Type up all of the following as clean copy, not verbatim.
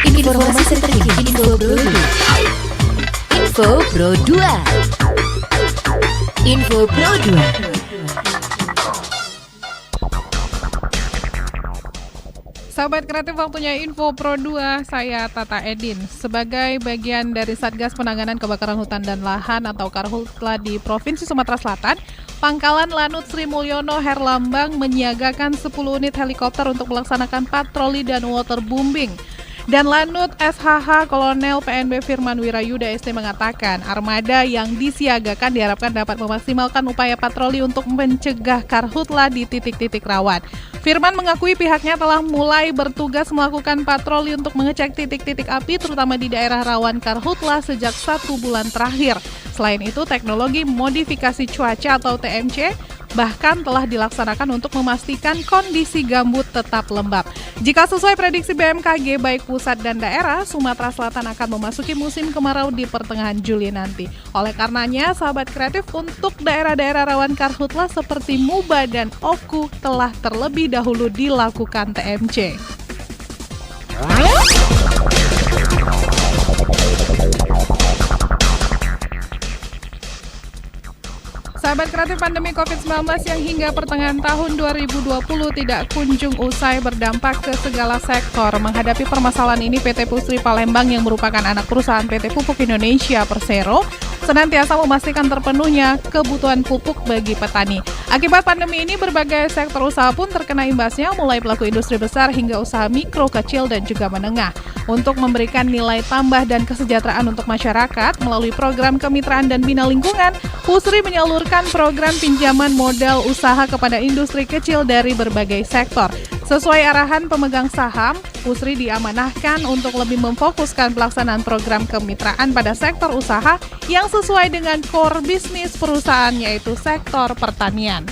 Informasi terkini Info Pro 2. Info Pro 2. Info Pro 2. Sahabat kreatif, waktunya Info Pro 2, saya Tata Edin. Sebagai bagian dari Satgas Penanganan Kebakaran Hutan dan Lahan atau Karhutla di Provinsi Sumatera Selatan, Pangkalan Lanut Sri Mulyono Herlambang menyiagakan 10 unit helikopter untuk melaksanakan patroli dan waterbombing. Dan Lanut SHH Kolonel PNB Firman Wirayuda ST mengatakan armada yang disiagakan diharapkan dapat memaksimalkan upaya patroli untuk mencegah karhutla di titik-titik rawan. Firman mengakui pihaknya telah mulai bertugas melakukan patroli untuk mengecek titik-titik api terutama di daerah rawan karhutla sejak 1 bulan terakhir. Selain itu, teknologi modifikasi cuaca atau TMC bahkan telah dilaksanakan untuk memastikan kondisi gambut tetap lembab. Jika sesuai prediksi BMKG baik pusat dan daerah, Sumatera Selatan akan memasuki musim kemarau di pertengahan Juli nanti. Oleh karenanya, sahabat kreatif, untuk daerah-daerah rawan karhutla seperti Muba dan Oku telah terlebih dahulu dilakukan TMC. Sahabat kreatif, pandemi COVID-19 yang hingga pertengahan tahun 2020 tidak kunjung usai berdampak ke segala sektor. Menghadapi permasalahan ini, PT Pusri Palembang yang merupakan anak perusahaan PT Pupuk Indonesia Persero senantiasa memastikan terpenuhnya kebutuhan pupuk bagi petani. Akibat pandemi ini, berbagai sektor usaha pun terkena imbasnya, mulai pelaku industri besar hingga usaha mikro, kecil, dan juga menengah. Untuk memberikan nilai tambah dan kesejahteraan untuk masyarakat, melalui program kemitraan dan bina lingkungan, Pusri menyalurkan program pinjaman modal usaha kepada industri kecil dari berbagai sektor. Sesuai arahan pemegang saham, Pusri diamanahkan untuk lebih memfokuskan pelaksanaan program kemitraan pada sektor usaha yang sesuai dengan core bisnis perusahaan, yaitu sektor pertanian.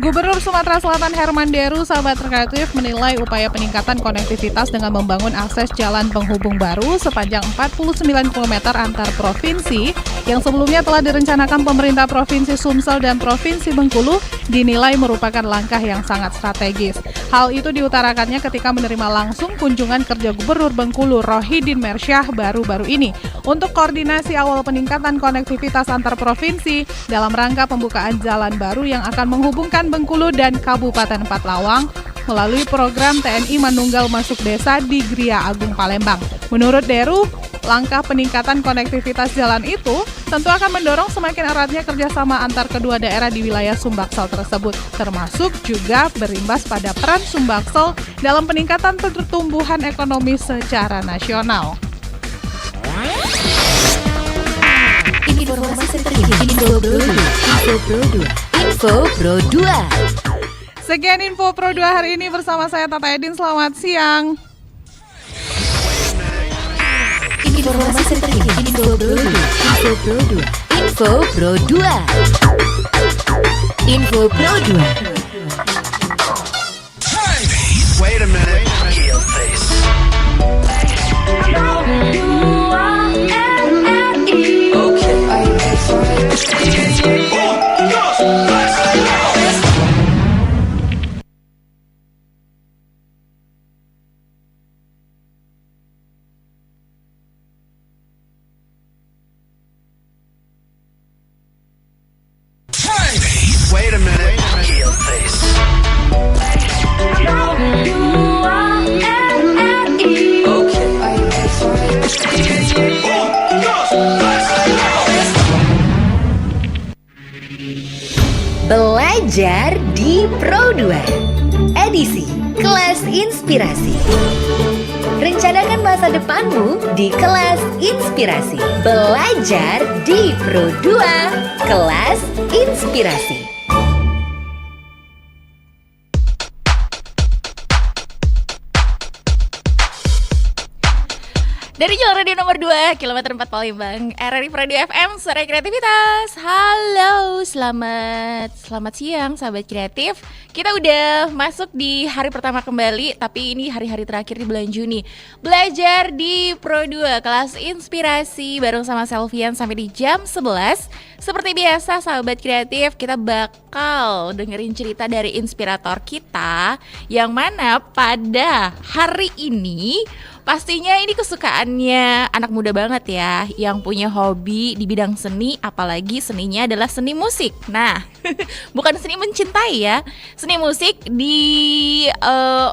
Gubernur Sumatera Selatan Herman Deru, sahabat kreatif, menilai upaya peningkatan konektivitas dengan membangun akses jalan penghubung baru sepanjang 49 km antar provinsi yang sebelumnya telah direncanakan pemerintah Provinsi Sumsel dan Provinsi Bengkulu dinilai merupakan langkah yang sangat strategis. Hal itu diutarakannya ketika menerima langsung kunjungan kerja Gubernur Bengkulu Rohidin Mersyah baru-baru ini untuk koordinasi awal peningkatan konektivitas antar provinsi dalam rangka pembukaan jalan baru yang akan menghubungkan Bengkulu dan Kabupaten Patlawang melalui program TNI Manunggal Masuk Desa di Gria Agung Palembang. Menurut Deru, langkah peningkatan konektivitas jalan itu tentu akan mendorong semakin eratnya kerjasama antar kedua daerah di wilayah Sumbaksel tersebut, termasuk juga berimbas pada peran Sumbaksel dalam peningkatan pertumbuhan ekonomi secara nasional. Informasi terkini Info Pro 2. Info Pro 2. Info Pro 2. Sekian Info Pro 2 hari ini bersama saya Tata Edin. Selamat siang. Informasi terkini Info Pro 2. Info Pro 2. Info Pro 2. Info Pro 2. Wait a minute. Wait a minute. Heel face. Belajar di Pro 2. Edisi Kelas Inspirasi. Rencanakan masa depanmu di Kelas Inspirasi. Belajar di Pro 2. Kelas Inspirasi. Dari Jalan Radio nomor 2, kilometer 4 Palembang, RRI Radio FM, Suara Kreativitas. Halo selamat siang sahabat kreatif. Kita udah masuk di hari pertama kembali, tapi ini hari-hari terakhir di bulan Juni. Belajar di Pro 2 kelas inspirasi bareng sama Selvian sampai di jam 11. Seperti biasa sahabat kreatif, kita bakal dengerin cerita dari inspirator kita, yang mana pada hari ini pastinya ini kesukaannya anak muda banget ya, yang punya hobi di bidang seni, apalagi seninya adalah seni musik. Nah, bukan seni mencintai ya, seni musik di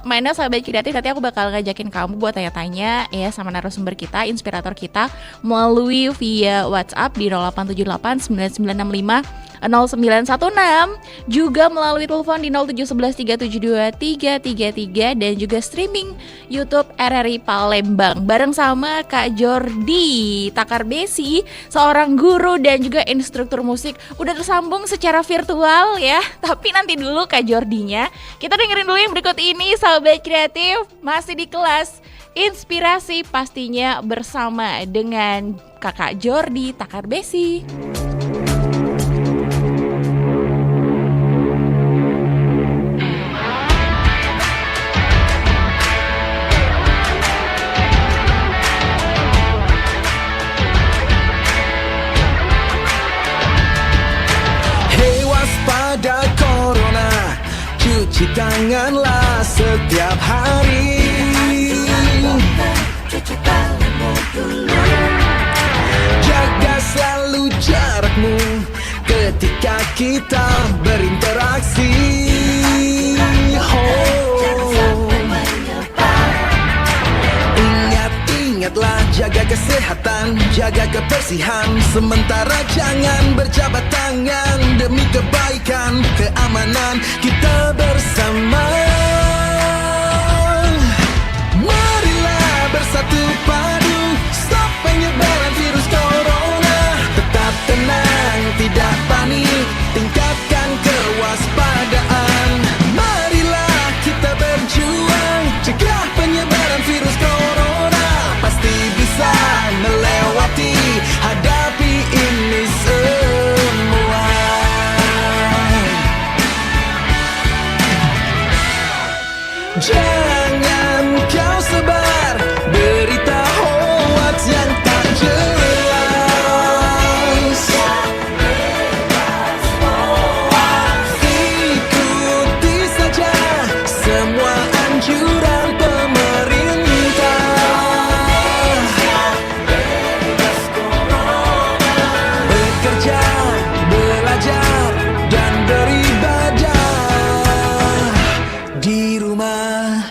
mana sahabat kreatif. Nanti aku bakal ngajakin kamu buat tanya-tanya ya sama narasumber kita, inspirator kita, melalui via WhatsApp di 0878 9965 0916, juga melalui telepon di 0711 372 333, dan juga streaming YouTube RRI Palembang bareng sama Kak Jordi Takar Besi, seorang guru dan juga instruktur musik. Udah tersambung secara virtual ya, tapi nanti dulu Kak Jordinya. Kita dengerin dulu yang berikut ini sahabat kreatif, masih di kelas inspirasi pastinya bersama dengan Kakak Jordi Takar Besi. Cuci tanganlah setiap hari. Jaga selalu jarakmu ketika kita berinteraksi. Ingatlah jaga kesehatan, jaga kebersihan. Sementara jangan berjabat tangan demi kebaikan, keamanan kita bersama. Marilah bersatu padu, stop penyebaran virus corona. Tetap tenang, tidak panik, tingkatkan kewaspadaan. Marilah kita berjuang, cegah penyebaran virus corona. Pasti bisa melewati, hadapi ini semua. Jangan kau sebar berita hoax yang tak jelas. Ikuti saja semua anjuran pemerintah. Bekerja, belajar, dan beribadah di rumah.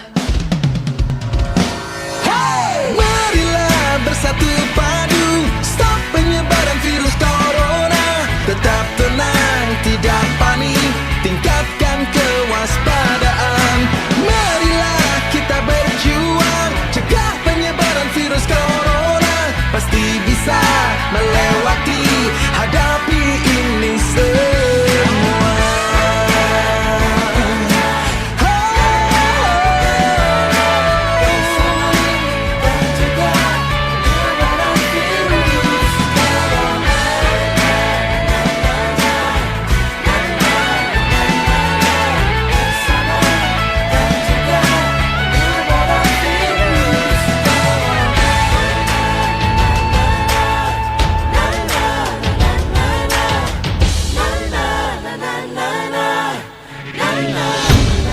Hey! Marilah bersatu padu, stop penyebaran virus corona. Tetap tenang, tidak panik, tingkatkan kewaspadaan. Marilah kita berjuang, cegah penyebaran virus corona. Pasti bisa melewati, hadapi ini semua.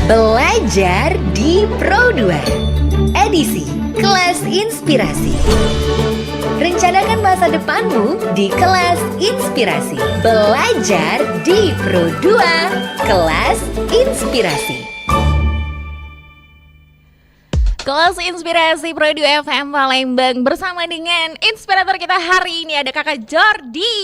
Belajar di Pro 2 edisi kelas inspirasi. Rencanakan masa depanmu di kelas inspirasi. Belajar di Pro 2 kelas inspirasi. Kelas Inspirasi Pro 2 FM Palembang bersama dengan inspirator kita hari ini ada Kakak Jordi.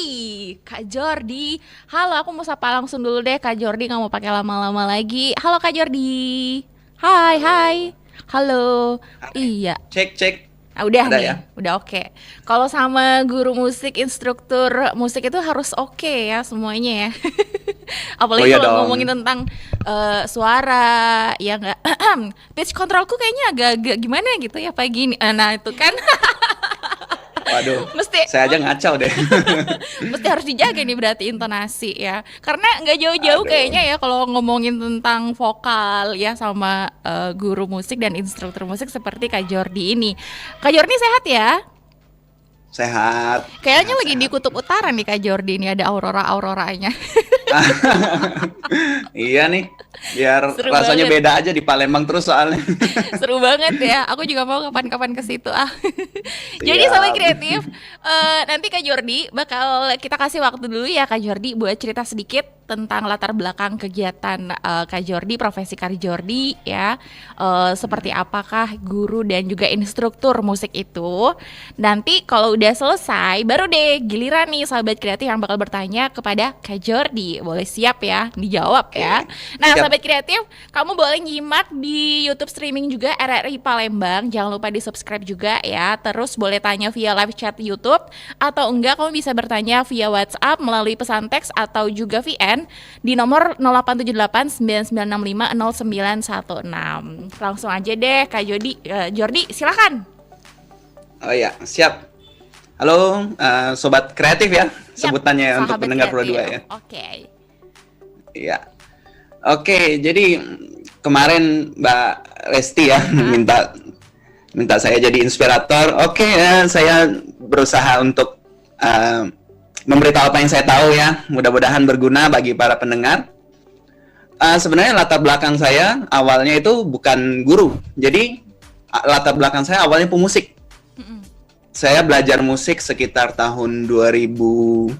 Kak Jordi, halo, aku mau sapa langsung dulu deh Kak Jordi, nggak mau pakai lama-lama lagi. Halo Kak Jordi. Hai. Halo. Iya. Cek. Udah Ada nih, ya? udah oke. Kalau sama guru musik, instruktur musik itu harus oke ya semuanya ya. Apalagi Oh iya kalau dong. ngomongin tentang suara, ya nggak. Pitch controlku kayaknya agak-agak gimana gitu ya pagi ini. Nah itu kan. Waduh, Mesti saya aja ngacau deh. mesti harus dijaga nih berarti intonasi ya. Karena nggak jauh-jauh Aduh. kayaknya ya kalau ngomongin tentang vokal ya sama guru musik dan instruktur musik seperti Kak Jordi ini. Kak Jordi sehat ya? Sehat. Kayaknya lagi di kutub utara nih Kak Jordi, ini ada aurora-auroranya. Iya nih, biar Seru rasanya banget. beda aja di Palembang terus soalnya. Seru banget ya. Aku juga mau kapan-kapan ke situ ah. Jadi Siap. Sobat Kreatif, nanti Kak Jordi bakal kita kasih waktu dulu ya Kak Jordi buat cerita sedikit tentang latar belakang kegiatan Kak Jordi, profesi Kak Jordi ya. Seperti apakah guru dan juga instruktur musik itu. Nanti kalau udah selesai baru deh giliran nih Sobat Kreatif yang bakal bertanya kepada Kak Jordi. Boleh siap ya dijawab ya. Nah, Siap. Sobat Kreatif, kamu boleh nyimak di YouTube streaming juga RRI Palembang. Jangan lupa di-subscribe juga ya. Terus boleh tanya via live chat YouTube atau enggak kamu bisa bertanya via WhatsApp melalui pesan teks atau juga VN di nomor 0878 9965 0916. Langsung aja deh Kak Jordi, silakan. Oh ya, siap. Halo, Sobat Kreatif ya, Yap, sebutannya untuk sahabat pendengar Pro 2 kreatif. ya. Oke. Iya. Oke, jadi kemarin Mbak Resti ya minta saya jadi inspirator. Oke, saya berusaha untuk memberitahu apa yang saya tahu ya. Mudah-mudahan berguna bagi para pendengar. Sebenarnya latar belakang saya awalnya itu bukan guru. Jadi latar belakang saya awalnya pemusik. Saya belajar musik sekitar tahun 2010,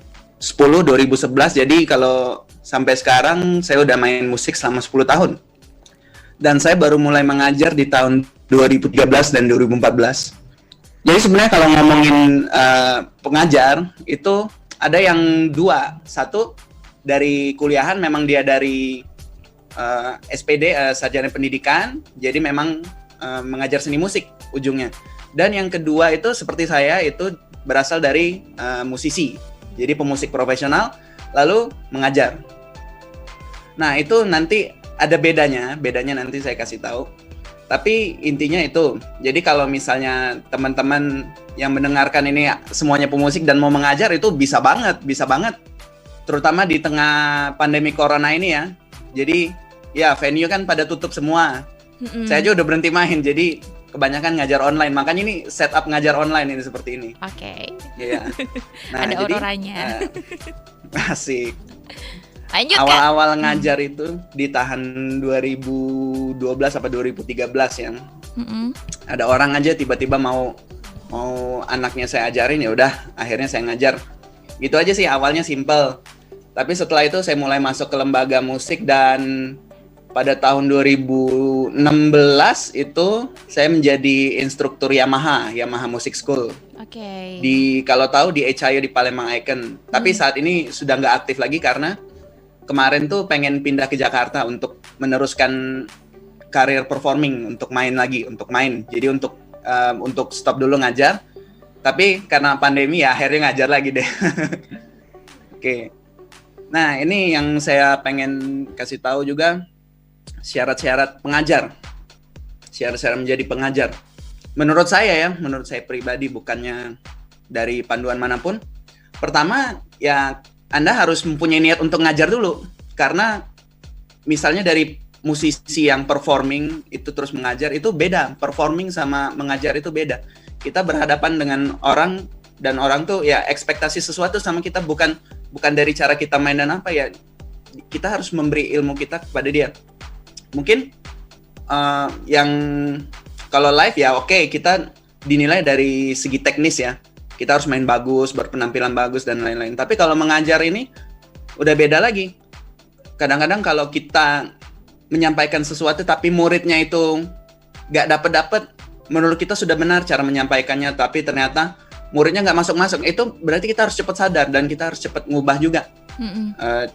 2011. Jadi kalau sampai sekarang saya udah main musik selama 10 tahun. Dan saya baru mulai mengajar di tahun 2013 dan 2014. Jadi sebenarnya kalau ngomongin pengajar itu ada yang dua. Satu dari kuliahan memang dia dari SPD, sarjana pendidikan. Jadi memang mengajar seni musik ujungnya. Dan yang kedua itu seperti saya itu berasal dari musisi. Jadi pemusik profesional lalu mengajar. Nah, itu nanti ada bedanya nanti saya kasih tahu. Tapi intinya itu. Jadi kalau misalnya teman-teman yang mendengarkan ini semuanya pemusik dan mau mengajar itu bisa banget. Terutama di tengah pandemi corona ini ya. Jadi ya venue kan pada tutup semua. Saya aja udah berhenti main. Jadi kebanyakan ngajar online. Makanya ini setup ngajar online ini seperti ini. Oke. Iya. Nah, Ada jadi, auroranya. Asik. Lanjut Kak. Awal-awal ngajar itu di tahun 2012 apa 2013 yang ada orang aja tiba-tiba mau anaknya saya ajarin, ya udah akhirnya saya ngajar. Gitu aja sih, awalnya simple. Tapi setelah itu saya mulai masuk ke lembaga musik dan pada tahun 2016 itu saya menjadi instruktur Yamaha Music School. Oke. Kalau tahu di HIO di Palembang Icon. Tapi saat ini sudah nggak aktif lagi karena kemarin tuh pengen pindah ke Jakarta untuk meneruskan karir performing, untuk main. Jadi untuk stop dulu ngajar. Tapi karena pandemi ya akhirnya ngajar lagi deh. Oke. Nah, ini yang saya pengen kasih tahu juga syarat-syarat pengajar. Syarat-syarat menjadi pengajar. Menurut saya pribadi, bukannya dari panduan manapun. Pertama, ya Anda harus mempunyai niat untuk ngajar dulu. Karena misalnya dari musisi yang performing itu terus mengajar itu beda. Performing sama mengajar itu beda. Kita berhadapan dengan orang dan orang tuh ya ekspektasi sesuatu sama kita bukan dari cara kita main dan apa ya. Kita harus memberi ilmu kita kepada dia. Mungkin yang kalau live ya oke, kita dinilai dari segi teknis ya. Kita harus main bagus, berpenampilan bagus dan lain-lain. Tapi kalau mengajar ini udah beda lagi. Kadang-kadang kalau kita menyampaikan sesuatu tapi muridnya itu nggak dapet, menurut kita sudah benar cara menyampaikannya, tapi ternyata muridnya nggak masuk-masuk. Itu berarti kita harus cepat sadar dan kita harus cepat ngubah juga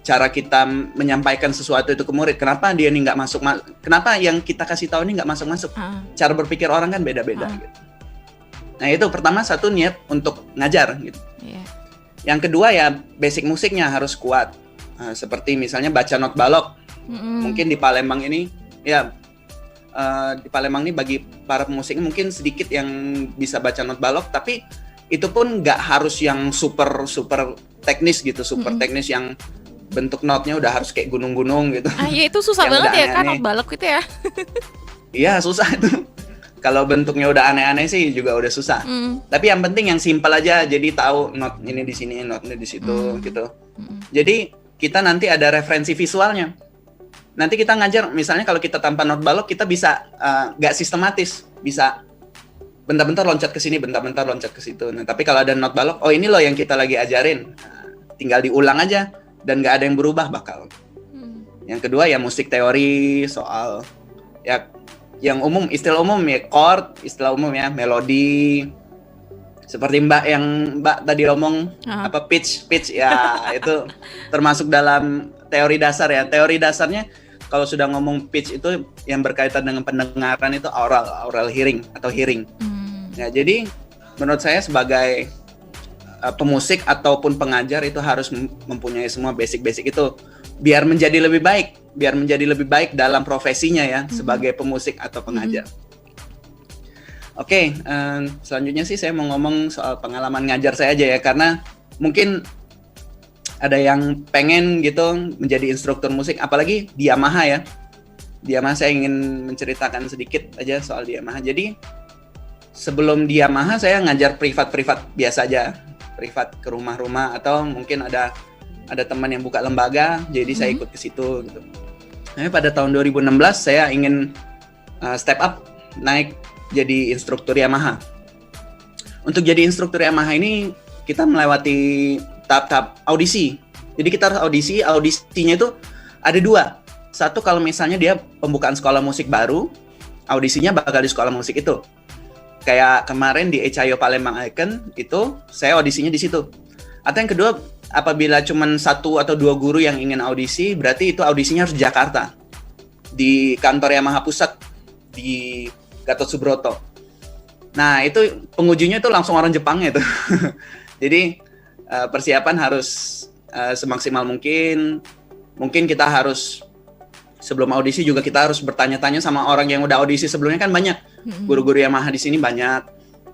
cara kita menyampaikan sesuatu itu ke murid. Kenapa dia ini nggak masuk? Kenapa yang kita kasih tahu ini nggak masuk-masuk? Cara berpikir orang kan beda-beda. Gitu. Nah itu pertama, satu niat untuk ngajar gitu. Yeah. Yang kedua ya basic musiknya harus kuat. Seperti misalnya baca not balok. Mungkin di Palembang ini ya di Palembang ini bagi para pemusik mungkin sedikit yang bisa baca not balok, tapi itu pun nggak harus yang super teknis gitu, super teknis yang bentuk notnya udah harus kayak gunung-gunung gitu. Iya itu susah Yang banget udah ya kan, aneh-aneh. not balok gitu ya. Iya susah itu. Kalau bentuknya udah aneh-aneh sih juga udah susah. Tapi yang penting yang simpel aja, jadi tahu not ini di sini, not ini di situ gitu. Jadi kita nanti ada referensi visualnya. Nanti kita ngajar, misalnya kalau kita tanpa not balok kita bisa nggak sistematis, bisa bentar-bentar loncat ke sini, bentar-bentar loncat ke situ. Nah, tapi kalau ada not balok, oh ini loh yang kita lagi ajarin. Nah, tinggal diulang aja dan nggak ada yang berubah bakal. Yang kedua ya musik teori, soal ya yang umum, istilah umum ya chord, istilah umum ya melodi. Seperti Mbak tadi ngomong apa pitch ya itu termasuk dalam teori dasar ya. Teori dasarnya kalau sudah ngomong pitch itu yang berkaitan dengan pendengaran itu oral hearing atau hearing. Ya, jadi menurut saya sebagai pemusik ataupun pengajar itu harus mempunyai semua basic-basic itu biar menjadi lebih baik dalam profesinya ya sebagai pemusik atau pengajar. Oke, selanjutnya sih saya mau ngomong soal pengalaman ngajar saya aja ya, karena mungkin ada yang pengen gitu menjadi instruktur musik, apalagi di Yamaha ya. Di Yamaha saya ingin menceritakan sedikit aja soal di Yamaha. Jadi sebelum di Yamaha saya ngajar privat biasa aja, privat ke rumah-rumah atau mungkin ada teman yang buka lembaga, jadi saya ikut ke situ gitu. Nah, pada tahun 2016 saya ingin step up, naik jadi instruktur Yamaha. Untuk jadi instruktur Yamaha ini kita melewati tahap-tahap audisi. Jadi kita harus audisinya itu ada 2. Satu kalau misalnya dia pembukaan sekolah musik baru, audisinya bakal di sekolah musik itu. Kayak kemarin di Echayo Palembang Icon itu saya audisinya di situ. Atau yang kedua, apabila cuma 1 atau 2 guru yang ingin audisi, berarti itu audisinya harus di Jakarta. Di kantor Yamaha pusat di Gatot Subroto. Nah, itu pengujinya itu langsung orang Jepangnya itu. Jadi persiapan harus semaksimal mungkin. Mungkin kita harus sebelum audisi juga kita harus bertanya-tanya sama orang yang udah audisi sebelumnya, kan banyak guru-guru Yamaha di sini banyak,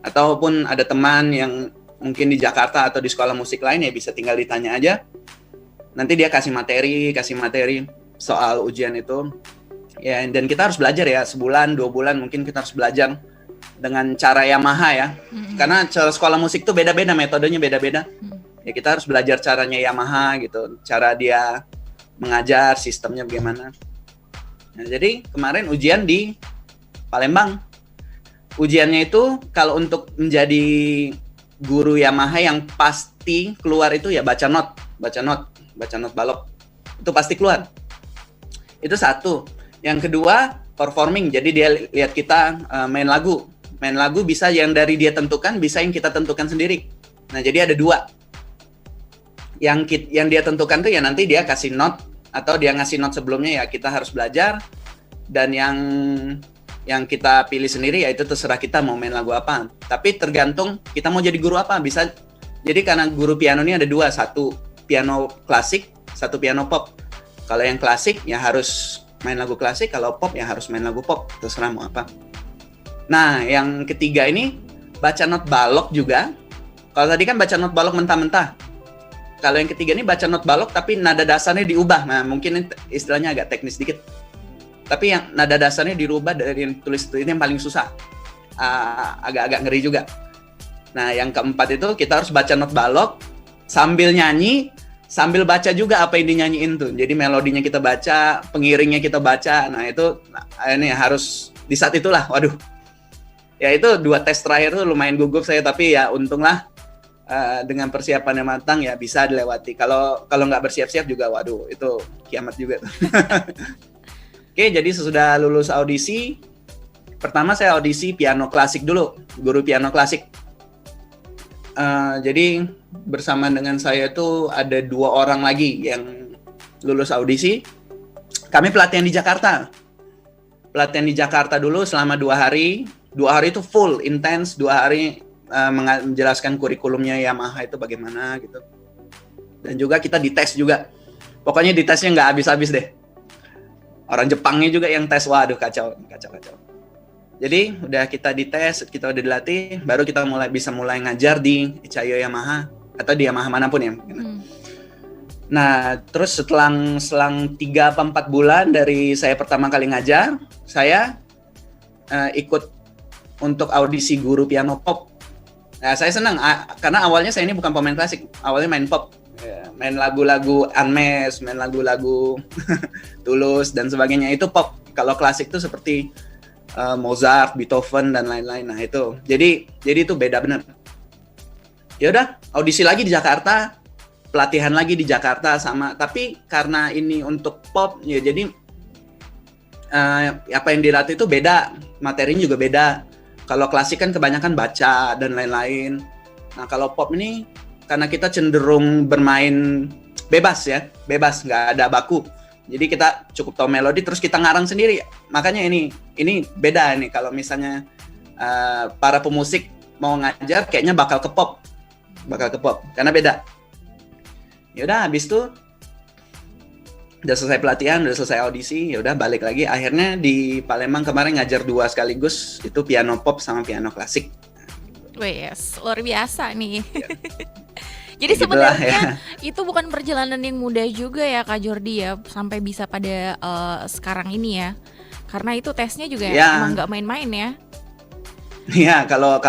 ataupun ada teman yang mungkin di Jakarta atau di sekolah musik lain ya bisa tinggal ditanya aja, nanti dia kasih materi soal ujian itu ya, dan kita harus belajar ya, sebulan 2 bulan mungkin kita harus belajar dengan cara Yamaha ya, karena cara sekolah musik tuh beda-beda, metodenya beda-beda ya, kita harus belajar caranya Yamaha gitu, cara dia mengajar, sistemnya bagaimana. Nah, jadi kemarin ujian di Palembang. Ujiannya itu kalau untuk menjadi guru Yamaha yang pasti keluar itu ya baca not balok. Itu pasti keluar. Itu satu. Yang kedua, performing. Jadi dia lihat kita main lagu. Main lagu bisa yang dari dia tentukan, bisa yang kita tentukan sendiri. Nah, jadi ada 2. Yang dia tentukan tuh ya nanti dia kasih not atau dia ngasih not sebelumnya ya kita harus belajar, dan yang kita pilih sendiri ya itu terserah kita mau main lagu apa. Tapi tergantung kita mau jadi guru apa. Bisa jadi karena guru piano ini ada 2, 1 piano klasik, 1 piano pop. Kalau yang klasik ya harus main lagu klasik, kalau pop ya harus main lagu pop, terserah mau apa. Nah, yang ketiga ini baca not balok juga. Kalau tadi kan baca not balok mentah-mentah. Kalau yang ketiga ini baca not balok tapi nada dasarnya diubah. Nah, mungkin istilahnya agak teknis dikit. Tapi yang nada dasarnya dirubah dari yang tulis itu, ini yang paling susah. Agak-agak ngeri juga. Nah, yang keempat itu kita harus baca not balok sambil nyanyi, sambil baca juga apa yang dinyanyiin tuh. Jadi melodinya kita baca, pengiringnya kita baca. Nah, itu ini harus di saat itulah. Waduh. Ya itu 2 tes terakhir tuh lumayan gugup saya, tapi ya untunglah dengan persiapan yang matang ya bisa dilewati. Kalau nggak bersiap-siap juga, waduh, itu kiamat juga. Oke, jadi sesudah lulus audisi, pertama saya audisi piano klasik dulu, guru piano klasik. Jadi bersama dengan saya itu ada 2 orang lagi yang lulus audisi. Kami pelatihan di Jakarta. Pelatihan di Jakarta dulu selama 2 hari. 2 hari itu full, intens, 2 hari menjelaskan kurikulumnya Yamaha itu bagaimana gitu. Dan juga kita dites juga. Pokoknya ditesnya nggak habis-habis deh. Orang Jepangnya juga yang tes, waduh kacau. Jadi udah kita dites, kita udah dilatih, baru kita bisa mulai ngajar di HIO Yamaha atau di Yamaha manapun ya. Nah, terus selang 3-4 bulan dari saya pertama kali ngajar, saya ikut untuk audisi guru piano pop. Nah, saya senang karena awalnya saya ini bukan pemain klasik, awalnya main pop. Main lagu-lagu Unmesh, main lagu-lagu Tulus dan sebagainya, itu pop. Kalau klasik itu seperti Mozart, Beethoven dan lain-lain. Nah itu, jadi itu beda benar. Ya udah, audisi lagi di Jakarta, pelatihan lagi di Jakarta sama. Tapi karena ini untuk pop, ya jadi apa yang dilatih itu beda, materinya juga beda. Kalau klasik kan kebanyakan baca dan lain-lain. Nah kalau pop ini karena kita cenderung bermain bebas ya, bebas, nggak ada baku. Jadi kita cukup tahu melodi terus kita ngarang sendiri. Makanya ini beda nih kalau misalnya para pemusik mau ngajar kayaknya bakal ke pop karena beda. Ya udah habis itu udah selesai pelatihan, udah selesai audisi, ya udah balik lagi. Akhirnya di Palembang kemarin ngajar 2 sekaligus, itu piano pop sama piano klasik. Wes, luar biasa nih. Ya. Jadi Ya gitulah, sebenarnya ya. itu bukan perjalanan yang mudah juga ya Kak Jordi ya, sampai bisa pada sekarang ini ya. Karena itu tesnya juga Ya. emang nggak main-main ya. Iya, kalau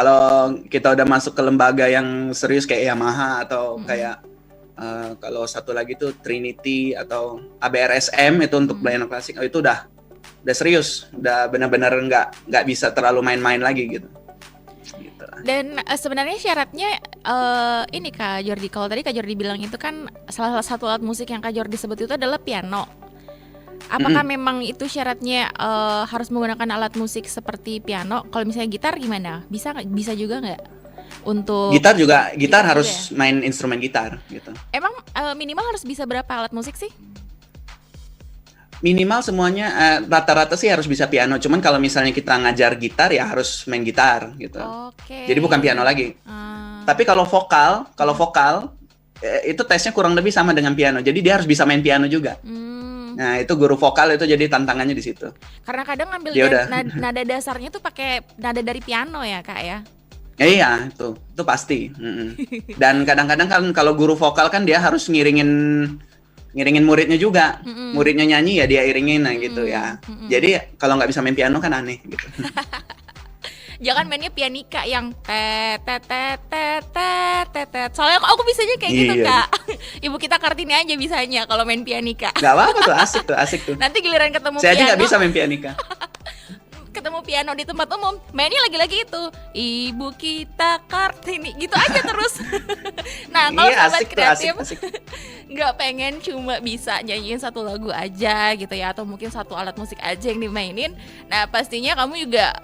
kita udah masuk ke lembaga yang serius kayak Yamaha atau kayak kalau satu lagi tuh Trinity atau ABRSM itu untuk piano klasik, itu udah serius, udah benar-benar nggak bisa terlalu main-main lagi gitu. Dan sebenarnya syaratnya ini Kak Jordi, kalau tadi Kak Jordi bilang itu kan salah satu alat musik yang Kak Jordi sebut itu adalah piano. Apakah memang itu syaratnya harus menggunakan alat musik seperti piano? Kalau misalnya gitar gimana? Bisa juga nggak? Untuk Gitar Gitar harus juga main instrumen gitar gitu. Emang minimal harus bisa berapa alat musik sih? Minimal semuanya rata-rata sih harus bisa piano. Cuman kalau misalnya kita ngajar gitar ya harus main gitar gitu. Oke. Jadi bukan piano lagi. Tapi kalau vokal itu tesnya kurang lebih sama dengan piano. Jadi dia harus bisa main piano juga. Nah, itu guru vokal itu jadi tantangannya di situ. Karena kadang ngambil Ya udah. nada dasarnya tuh pakai nada dari piano ya, Kak ya. Ya, iya, itu pasti. Dan kadang-kadang kan kalau guru vokal kan dia harus ngiringin muridnya juga. Muridnya nyanyi ya dia iringin gitu ya. Jadi kalau nggak bisa main piano kan aneh gitu. Jangan mainnya pianika yang tet tet tet tet tet tet tet. Soalnya aku bisanya kayak gitu, Iya. Kak. Ibu kita Kartini aja bisanya kalau main pianika. Nggak apa-apa tuh, asik tuh. Nanti giliran ketemu Saya aja piano, nggak bisa main pianika. ketemu piano di tempat umum, mainnya lagi-lagi itu Ibu kita Kartini gitu aja terus. Nah, kalau Iya, sahabat asik tuh, kreatif asik. nggak pengen cuma bisa nyanyiin satu lagu aja gitu ya, atau mungkin satu alat musik aja yang dimainin. Nah, pastinya kamu juga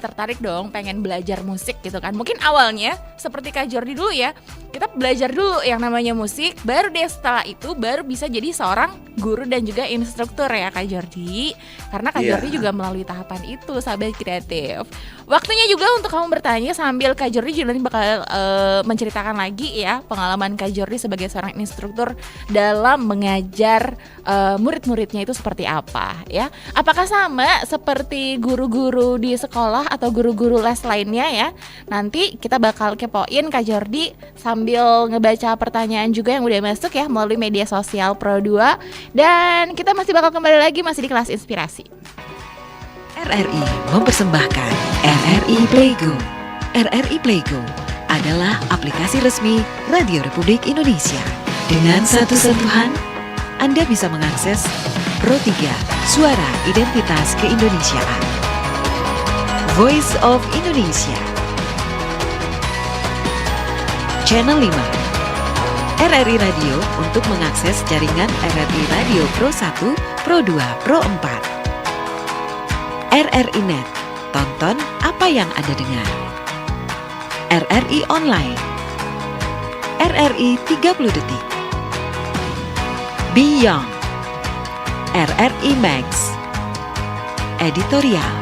tertarik dong pengen belajar musik gitu kan. Mungkin awalnya seperti Kak Jordi dulu ya, kita belajar dulu yang namanya musik, baru deh setelah itu baru bisa jadi seorang guru dan juga instruktur ya Kak Jordi. Karena Kak Iya. Jordi juga melalui tahapan itu, sahabat kreatif. Waktunya juga untuk kamu bertanya sambil Kak Jordi juga nanti bakal menceritakan lagi ya pengalaman Kak Jordi sebagai seorang instruktur dalam mengajar murid-muridnya itu seperti apa ya. Apakah sama seperti guru-guru di sekolah atau guru-guru les lainnya ya? Nanti kita bakal kepoin Kak Jordi sambil ngebaca pertanyaan juga yang udah masuk ya melalui media sosial Pro2. Dan kita masih bakal kembali lagi masih di kelas inspirasi. RRI mempersembahkan RRI Playgo. RRI Playgo adalah aplikasi resmi Radio Republik Indonesia. Dengan satu sentuhan, Anda bisa mengakses Pro3, Suara Identitas Keindonesiaan, Voice of Indonesia, Channel 5, RRI Radio untuk mengakses jaringan RRI Radio Pro 1, Pro 2, Pro 4. RRI Net, tonton apa yang Anda dengar. RRI Online, RRI 30 Detik, Beyond, RRI Max, Editorial.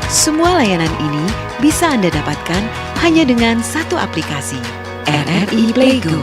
Semua layanan ini bisa Anda dapatkan hanya dengan satu aplikasi, RRI Playgo.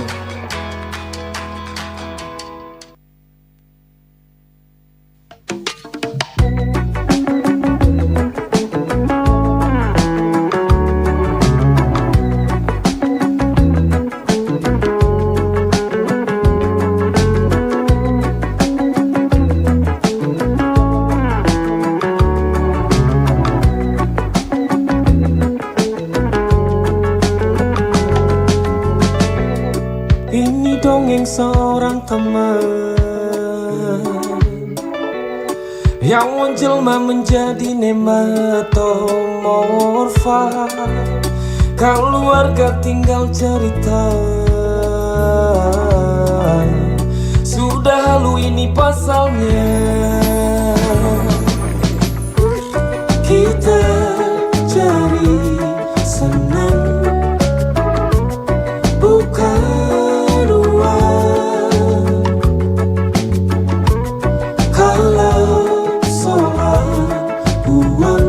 Ini dongeng seorang teman yang menjelma menjadi nematomorfa. Keluarga tinggal cerita. Sudah halu ini pasalnya. Kita cari senang, bukan uang. Kalau soal uang,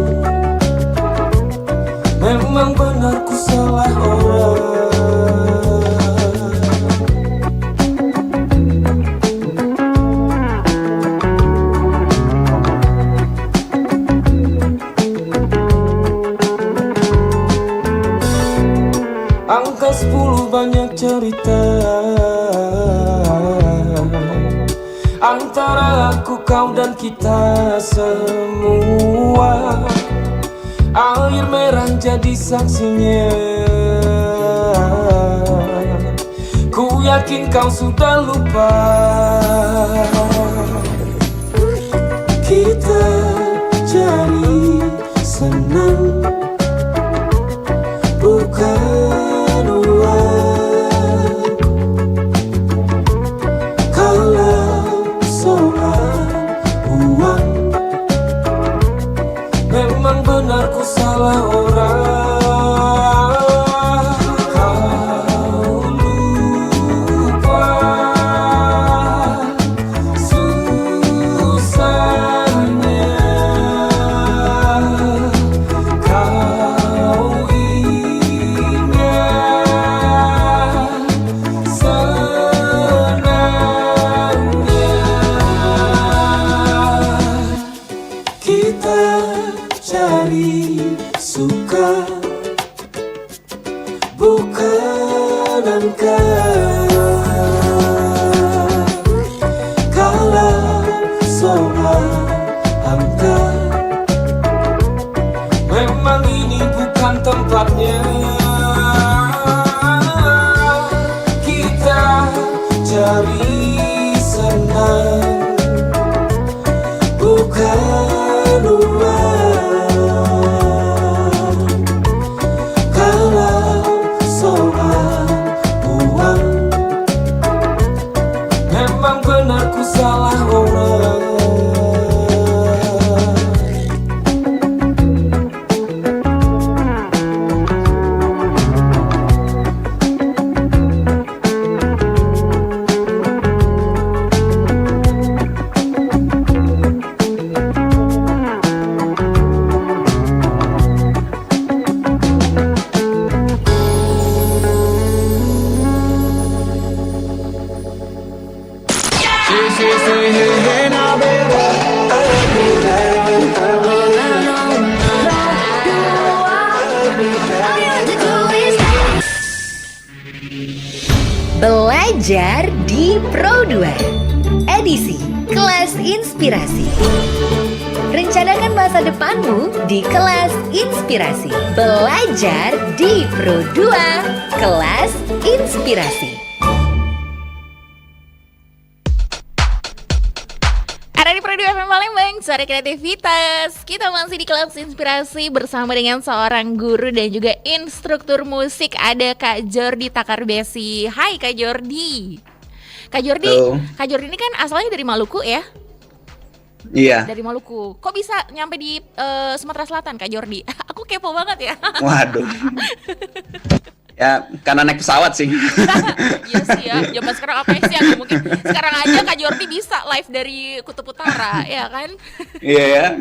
memang benar ku salah orang. Angka 10 banyak cerita antara aku, kau dan kita semua. Air merah jadi saksinya. Ku yakin kau sudah lupa. Kita cari senang, bukan uang. Kalau soal uang, memang benar ku salah orang. Kau lupa susahnya. Kau ingat senangnya. Kita cari suka, bukan angka. Kalau soal angka, memang ini bukan tempatnya. Kita cari senang, bukan uang. Kalau soal uang, memang benar ku salah orang. Belajar di Pro 2 edisi Kelas Inspirasi. Rencanakan masa depanmu di Kelas Inspirasi. Belajar di Pro 2 Kelas Inspirasi. Ada di Pro 2 FM Palembang, suara kreativitas. Kita masih di Kelas Inspirasi bersama dengan seorang guru dan juga instruktur musik. Ada Kak Jordi Takarbesi. Hai Kak Jordi. Kak Jordi, Halo. Kak Jordi ini kan asalnya dari Maluku ya? Iya. Dari Maluku. Kok bisa nyampe di Sumatera Selatan Kak Jordi? Aku kepo banget ya. Waduh. Ya, karena naik pesawat sih. Iya sih ya, zaman sekarang apa sih yang mungkin. Sekarang aja Kak Jordi bisa live dari Kutub Utara, ya kan? Iya ya.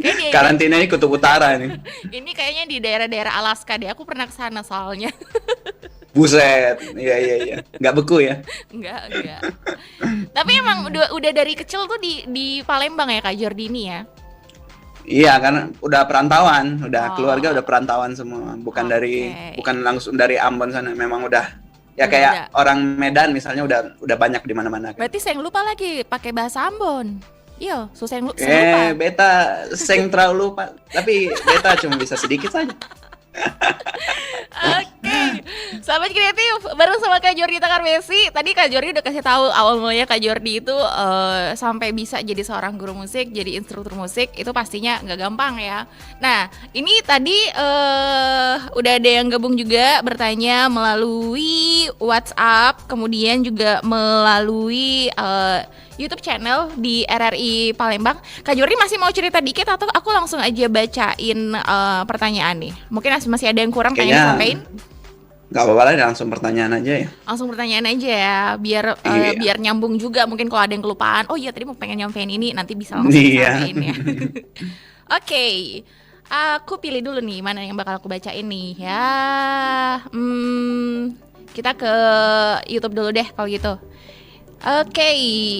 Kayaknya Karantina ini Kutub Utara nih. ini kayaknya di daerah-daerah Alaska deh. Aku pernah kesana soalnya. Buset. Iya. Nggak beku ya. Enggak. Tapi emang udah dari kecil tuh di Palembang ya Kak Jordi ini ya? Iya, karena udah perantauan, udah Oh. keluarga udah perantauan semua, bukan Oke. bukan langsung dari Ambon sana, memang udah ya Udah kayak ada. orang Medan misalnya udah banyak di mana-mana kan. Berarti saya lupa lagi pakai bahasa Ambon. Iya, susah lupa. Beta seng terlalu lupa, tapi beta cuma bisa sedikit saja. Oke, sahabat kreatif, bareng sama Kak Jordi Takarmesi. Tadi Kak Jordi udah kasih tahu awal mulanya Kak Jordi itu sampai bisa jadi seorang guru musik, jadi instruktur musik itu pastinya nggak gampang ya. Nah, ini tadi udah ada yang gabung juga bertanya melalui WhatsApp, kemudian juga melalui YouTube channel di RRI Palembang. Kak Jordi masih mau cerita dikit atau aku langsung aja bacain pertanyaan nih? Mungkin masih ada yang kurang pengen Kayaknya disampaikan? Gak apa-apa lah, langsung pertanyaan aja ya. Langsung pertanyaan aja ya, biar Iya. biar nyambung juga. Mungkin kalau ada yang kelupaan, oh iya tadi mau pengen nyampein ini, nanti bisa langsung Iya. disampaikan ya. Oke, aku pilih dulu nih mana yang bakal aku bacain nih ya. Kita ke YouTube dulu deh kalau gitu. Oke,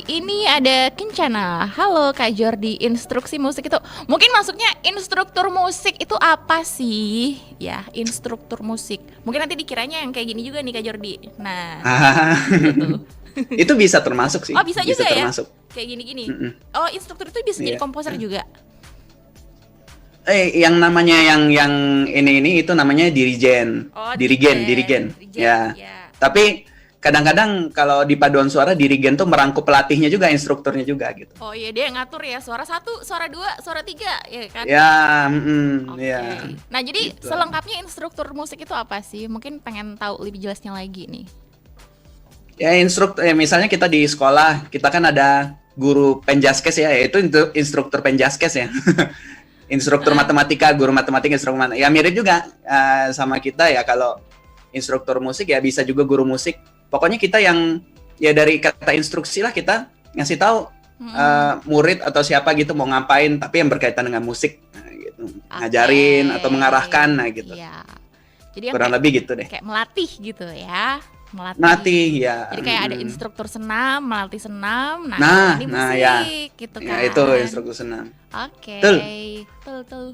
ini ada Kencana. Halo Kak Jordi, instruksi musik itu mungkin masuknya instruktur musik itu apa sih? Ya, instruktur musik. Mungkin nanti dikiranya yang kayak gini juga nih Kak Jordi. Nah, gitu. Itu bisa termasuk sih. Oh, bisa juga ya? termasuk. Kayak gini-gini. Mm-mm. Oh, instruktur itu bisa jadi Iya. komposer juga. Yang namanya yang ini itu namanya dirigen. Oh, dirigen. Ya. Tapi kadang-kadang kalau di paduan suara dirigen tuh merangkup pelatihnya juga, instrukturnya juga gitu. Oh iya, dia yang ngatur ya, suara 1, suara 2, suara 3 ya kan? Ya, Oke. ya. Nah, jadi Gitu. selengkapnya instruktur musik itu apa sih? Mungkin pengen tahu lebih jelasnya lagi nih. Ya misalnya kita di sekolah, kita kan ada guru penjaskes ya, yaitu instruktur penjaskes ya. Instruktur matematika, guru matematika, ya mirip juga sama kita ya. Kalau instruktur musik ya bisa juga guru musik. Pokoknya kita yang ya dari kata instruksi lah, kita ngasih tahu murid atau siapa gitu mau ngapain, tapi yang berkaitan dengan musik, nah, gitu. Ngajarin atau mengarahkan, nah gitu. Iya. Jadi yang Kurang kayak, lebih gitu deh. kayak melatih gitu ya. Melatih ya. Jadi kayak ada instruktur senam, melatih senam, Nah, ini nah, musik gitu kan. Ya itu instruktur senam. Oke. Betul. Betul.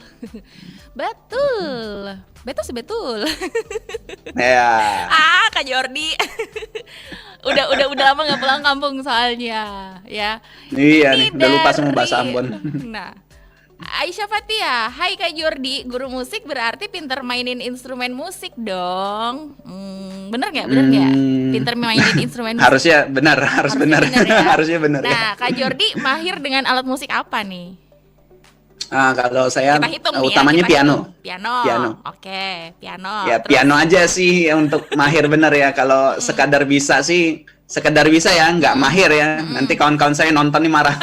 Betul. Betul sih betul. Ya. Kak Jordi. udah lama nggak pulang kampung soalnya, ya. Iya Ini nih, udah lupa semua dari- bahasa Ambon. Nah, Aisyah Fatia, hai Kak Jordi, guru musik berarti pinter mainin instrumen musik dong. Bener nggak? Pinter mainin instrumen musik. Harusnya benar, harus benar. bener ya. Harusnya benar ya. Nah, Kak Jordi mahir dengan alat musik apa nih? Kalau saya Kita hitung nih ya, utamanya kita piano. hitung. Piano. Piano. Oke, piano. Ya Terus, piano aja sih ya, untuk mahir bener ya. Kalau sekadar bisa sih, sekadar bisa ya, nggak mahir ya. Nanti kawan-kawan saya nonton nih marah.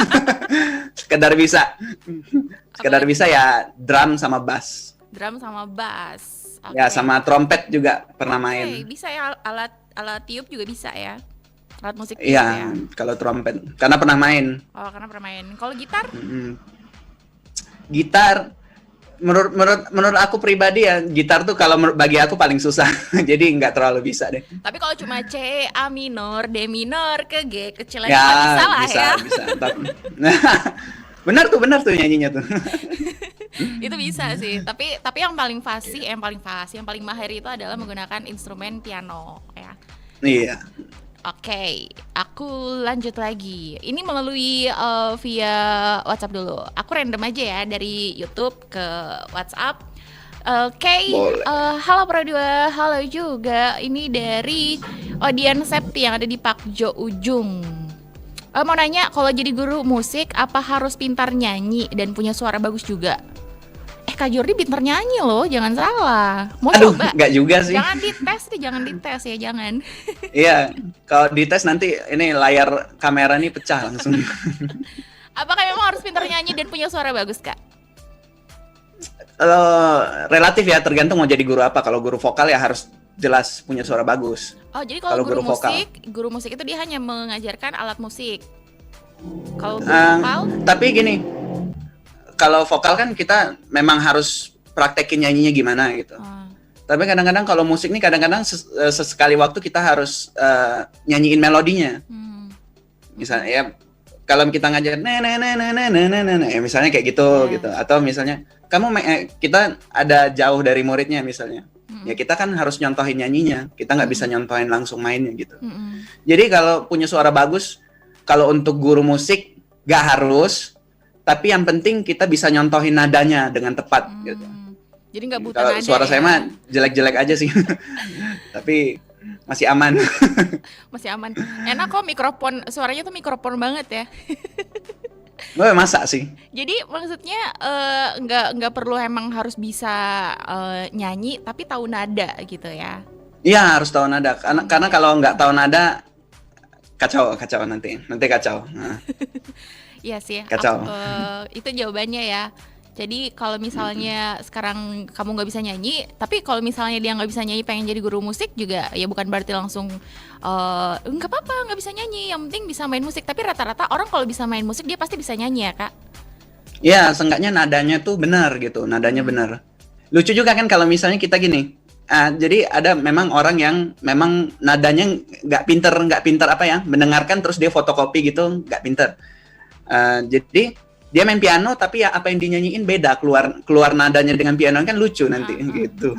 Sekedar bisa. Sekedar bisa ya drum sama bass. drum sama bass. Oke. Ya sama trompet juga pernah Oke, main. bisa ya, alat tiup juga bisa ya. Alat musik tiup Iya, ya. kalau trompet karena pernah main. Oh, karena pernah main. Kalau gitar? Gitar menurut aku pribadi ya, gitar tuh kalau bagi aku paling susah. Jadi nggak terlalu bisa deh. Tapi kalau cuma C, A minor, D minor, ke G kecil aja Ya, bisa lah bisa, ya. bisa. benar tuh nyanyinya tuh. Itu bisa sih. Tapi yang paling fasih, yang paling mahir itu adalah menggunakan instrumen piano ya. Iya. Oke, aku lanjut lagi. Ini melalui via WhatsApp dulu. Aku random aja ya dari YouTube ke WhatsApp. Oke, Boleh. halo Pro 2, halo juga. Ini dari Odian Septi yang ada di Pakjo Ujung. Mau nanya, kalau jadi guru musik apa harus pintar nyanyi dan punya suara bagus juga? Kak Jordi pintar nyanyi loh, jangan salah. Mau Aduh, coba? nggak juga sih. Jangan dites ya, jangan. Iya, kalau dites nanti ini layar kamera nih pecah langsung. Apakah memang harus pintar nyanyi dan punya suara bagus, Kak? Relatif ya, tergantung mau jadi guru apa. Kalau guru vokal ya harus jelas punya suara bagus. Oh, jadi kalau Kalau guru guru vokal. guru musik itu dia hanya mengajarkan alat musik. Kalau guru Eh, vokal, Tapi gini, kalau vokal kan kita memang harus praktekin nyanyinya gimana gitu. Tapi kadang-kadang kalau musik nih kadang-kadang sesekali waktu kita harus nyanyiin melodinya. Misalnya ya kalau kita ngajar ya misalnya kayak gitu gitu, atau misalnya kita ada jauh dari muridnya misalnya. Ya kita kan harus nyontohin nyanyinya. Kita nggak bisa nyontohin langsung mainnya gitu. Jadi kalau punya suara bagus, kalau untuk guru musik nggak harus, tapi yang penting kita bisa nyontohin nadanya dengan tepat gitu. Jadi nggak buta Kalau nada suara saya ya? mah jelek-jelek aja sih. Tapi masih aman. Masih aman. Enak kok mikrofon, suaranya tuh mikrofon banget ya. Gue masa sih. Jadi maksudnya nggak perlu emang harus bisa nyanyi, tapi tahu nada gitu ya. Iya, harus tahu nada. Karena kalau nggak tahu nada kacau nanti kacau. Nah, Iya sih. Kacau. Itu jawabannya ya. Jadi kalau misalnya sekarang kamu nggak bisa nyanyi, tapi kalau misalnya dia nggak bisa nyanyi pengen jadi guru musik juga, ya bukan berarti langsung nggak apa-apa nggak bisa nyanyi, yang penting bisa main musik. Tapi rata-rata orang kalau bisa main musik dia pasti bisa nyanyi ya kak. ya, seenggaknya nadanya tuh benar gitu, nadanya benar. Lucu juga kan kalau misalnya kita gini. Jadi ada memang orang yang memang nadanya nggak pinter apa ya, mendengarkan terus dia fotokopi gitu, nggak pinter. Jadi dia main piano tapi ya apa yang dinyanyiin beda, keluar nadanya dengan piano kan lucu nanti gitu.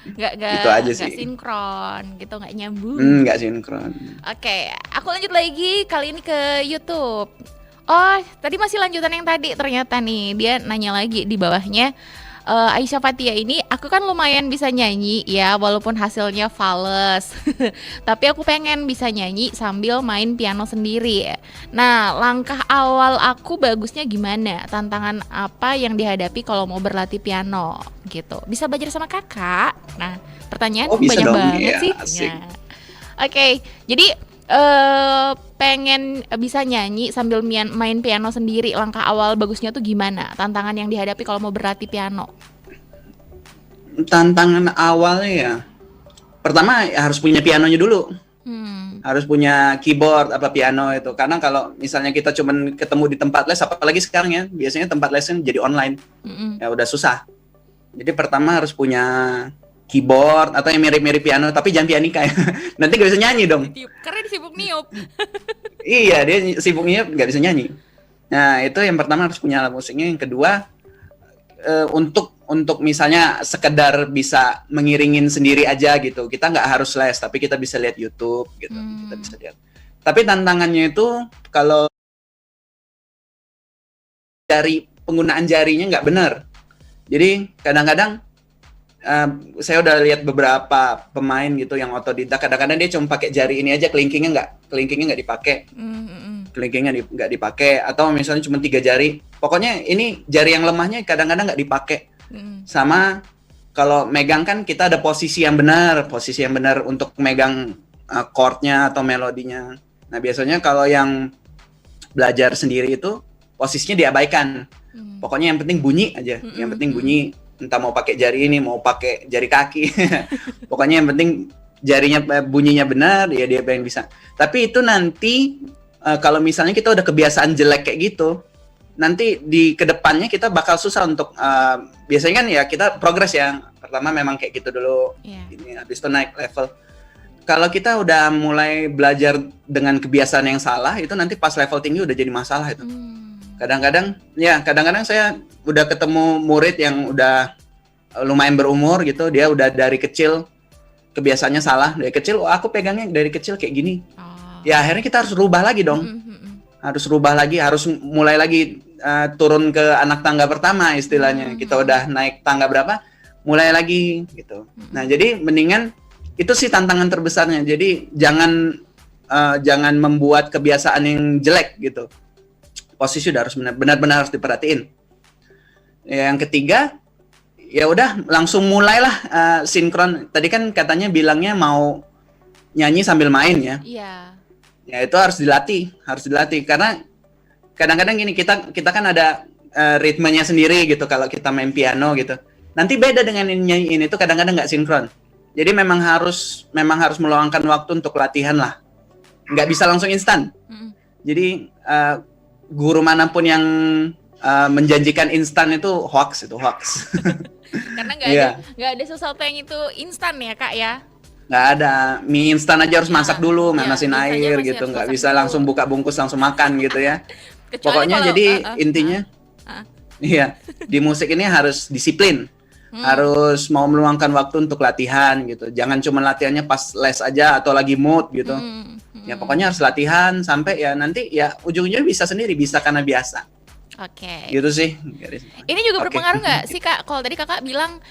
Nggak Itu aja nggak sih. sinkron gitu, nggak nyambung. Nggak sinkron. Oke, aku lanjut lagi kali ini ke YouTube. Oh, tadi masih lanjutan yang tadi ternyata nih. Dia nanya lagi di bawahnya. Aisyah Fatia ini, aku kan lumayan bisa nyanyi ya, walaupun hasilnya fales. Tapi aku pengen bisa nyanyi sambil main piano sendiri. Nah, langkah awal aku bagusnya gimana? Tantangan apa yang dihadapi kalau mau berlatih piano gitu? Bisa belajar sama kakak? Nah, pertanyaan Oh, bisa banyak dong. banget Iya, sih. asik. Nah, oke, jadi pengen bisa nyanyi sambil main piano sendiri. Langkah awal bagusnya tuh gimana? Tantangan yang dihadapi kalau mau berlatih piano? Tantangan awalnya ya, pertama ya harus punya pianonya dulu. Harus punya keyboard apa piano itu. Karena kalau misalnya kita cuman ketemu di tempat les, apalagi sekarang ya, biasanya tempat lesnya jadi online. Ya udah susah. Jadi pertama harus punya keyboard atau yang mirip-mirip piano, tapi jangan pianika ya. Nanti gak bisa nyanyi dong. Karena disibuk niup. Iya, dia sibuknya nggak bisa nyanyi. Nah, itu yang pertama harus punya alat musiknya. Yang kedua, untuk misalnya sekedar bisa mengiringin sendiri aja gitu. Kita nggak harus les, tapi kita bisa lihat YouTube gitu. Kita bisa lihat. Tapi tantangannya itu kalau dari penggunaan jarinya nggak benar. Jadi kadang-kadang saya udah lihat beberapa pemain gitu yang otodidak, kadang-kadang dia cuma pakai jari ini aja, kelingkingnya nggak dipakai, nggak dipakai, atau misalnya cuma 3 jari, pokoknya ini jari yang lemahnya kadang-kadang nggak dipakai. Sama kalau megang kan kita ada posisi yang benar untuk megang chordnya atau melodinya. Nah biasanya kalau yang belajar sendiri itu posisinya diabaikan, pokoknya yang penting bunyi aja, yang penting bunyi. Entah mau pakai jari ini, mau pakai jari kaki, pokoknya yang penting jarinya bunyinya benar, ya dia pengen bisa. Tapi itu nanti kalau misalnya kita udah kebiasaan jelek kayak gitu, nanti di kedepannya kita bakal susah untuk biasanya kan ya kita progres ya. Pertama memang kayak gitu dulu, ini habis itu naik level. Kalau kita udah mulai belajar dengan kebiasaan yang salah, itu nanti pas level tinggi udah jadi masalah itu. Kadang-kadang saya udah ketemu murid yang udah lumayan berumur gitu, dia udah dari kecil kebiasaannya salah, dari kecil aku pegangnya dari kecil kayak gini. Ya akhirnya kita harus rubah lagi dong. Harus mulai lagi turun ke anak tangga pertama istilahnya. Kita udah naik tangga berapa, mulai lagi gitu. Nah, jadi mendingan itu sih tantangan terbesarnya. Jadi jangan membuat kebiasaan yang jelek gitu. Posisi udah harus benar-benar harus diperhatiin. Yang ketiga, ya udah langsung mulailah sinkron. Tadi kan katanya bilangnya mau nyanyi sambil main ya. Iya. Ya itu harus dilatih karena kadang-kadang gini kita kan ada ritmenya sendiri gitu kalau kita main piano gitu. Nanti beda dengan nyanyiin itu kadang-kadang nggak sinkron. Jadi memang harus meluangkan waktu untuk latihan lah. Nggak bisa langsung instan. Jadi guru manapun yang menjanjikan instan itu hoax. Karena nggak ada sesuatu yang itu instan ya kak ya. Nggak ada, mie instan aja harus masak dulu, manasin mie instan aja air masih gitu, harus nggak masak bisa dulu. langsung buka bungkus langsung makan gitu ya. Kecuali Pokoknya kalau, jadi intinya, iya di musik ini harus disiplin, harus mau meluangkan waktu untuk latihan gitu. Jangan cuma latihannya pas les aja atau lagi mood gitu. Ya pokoknya harus latihan sampai ya nanti ya ujung-ujungnya bisa sendiri, bisa karena biasa. Oke. Gitu sih. Ini juga Oke. berpengaruh nggak sih Kak? Kalau tadi Kakak bilang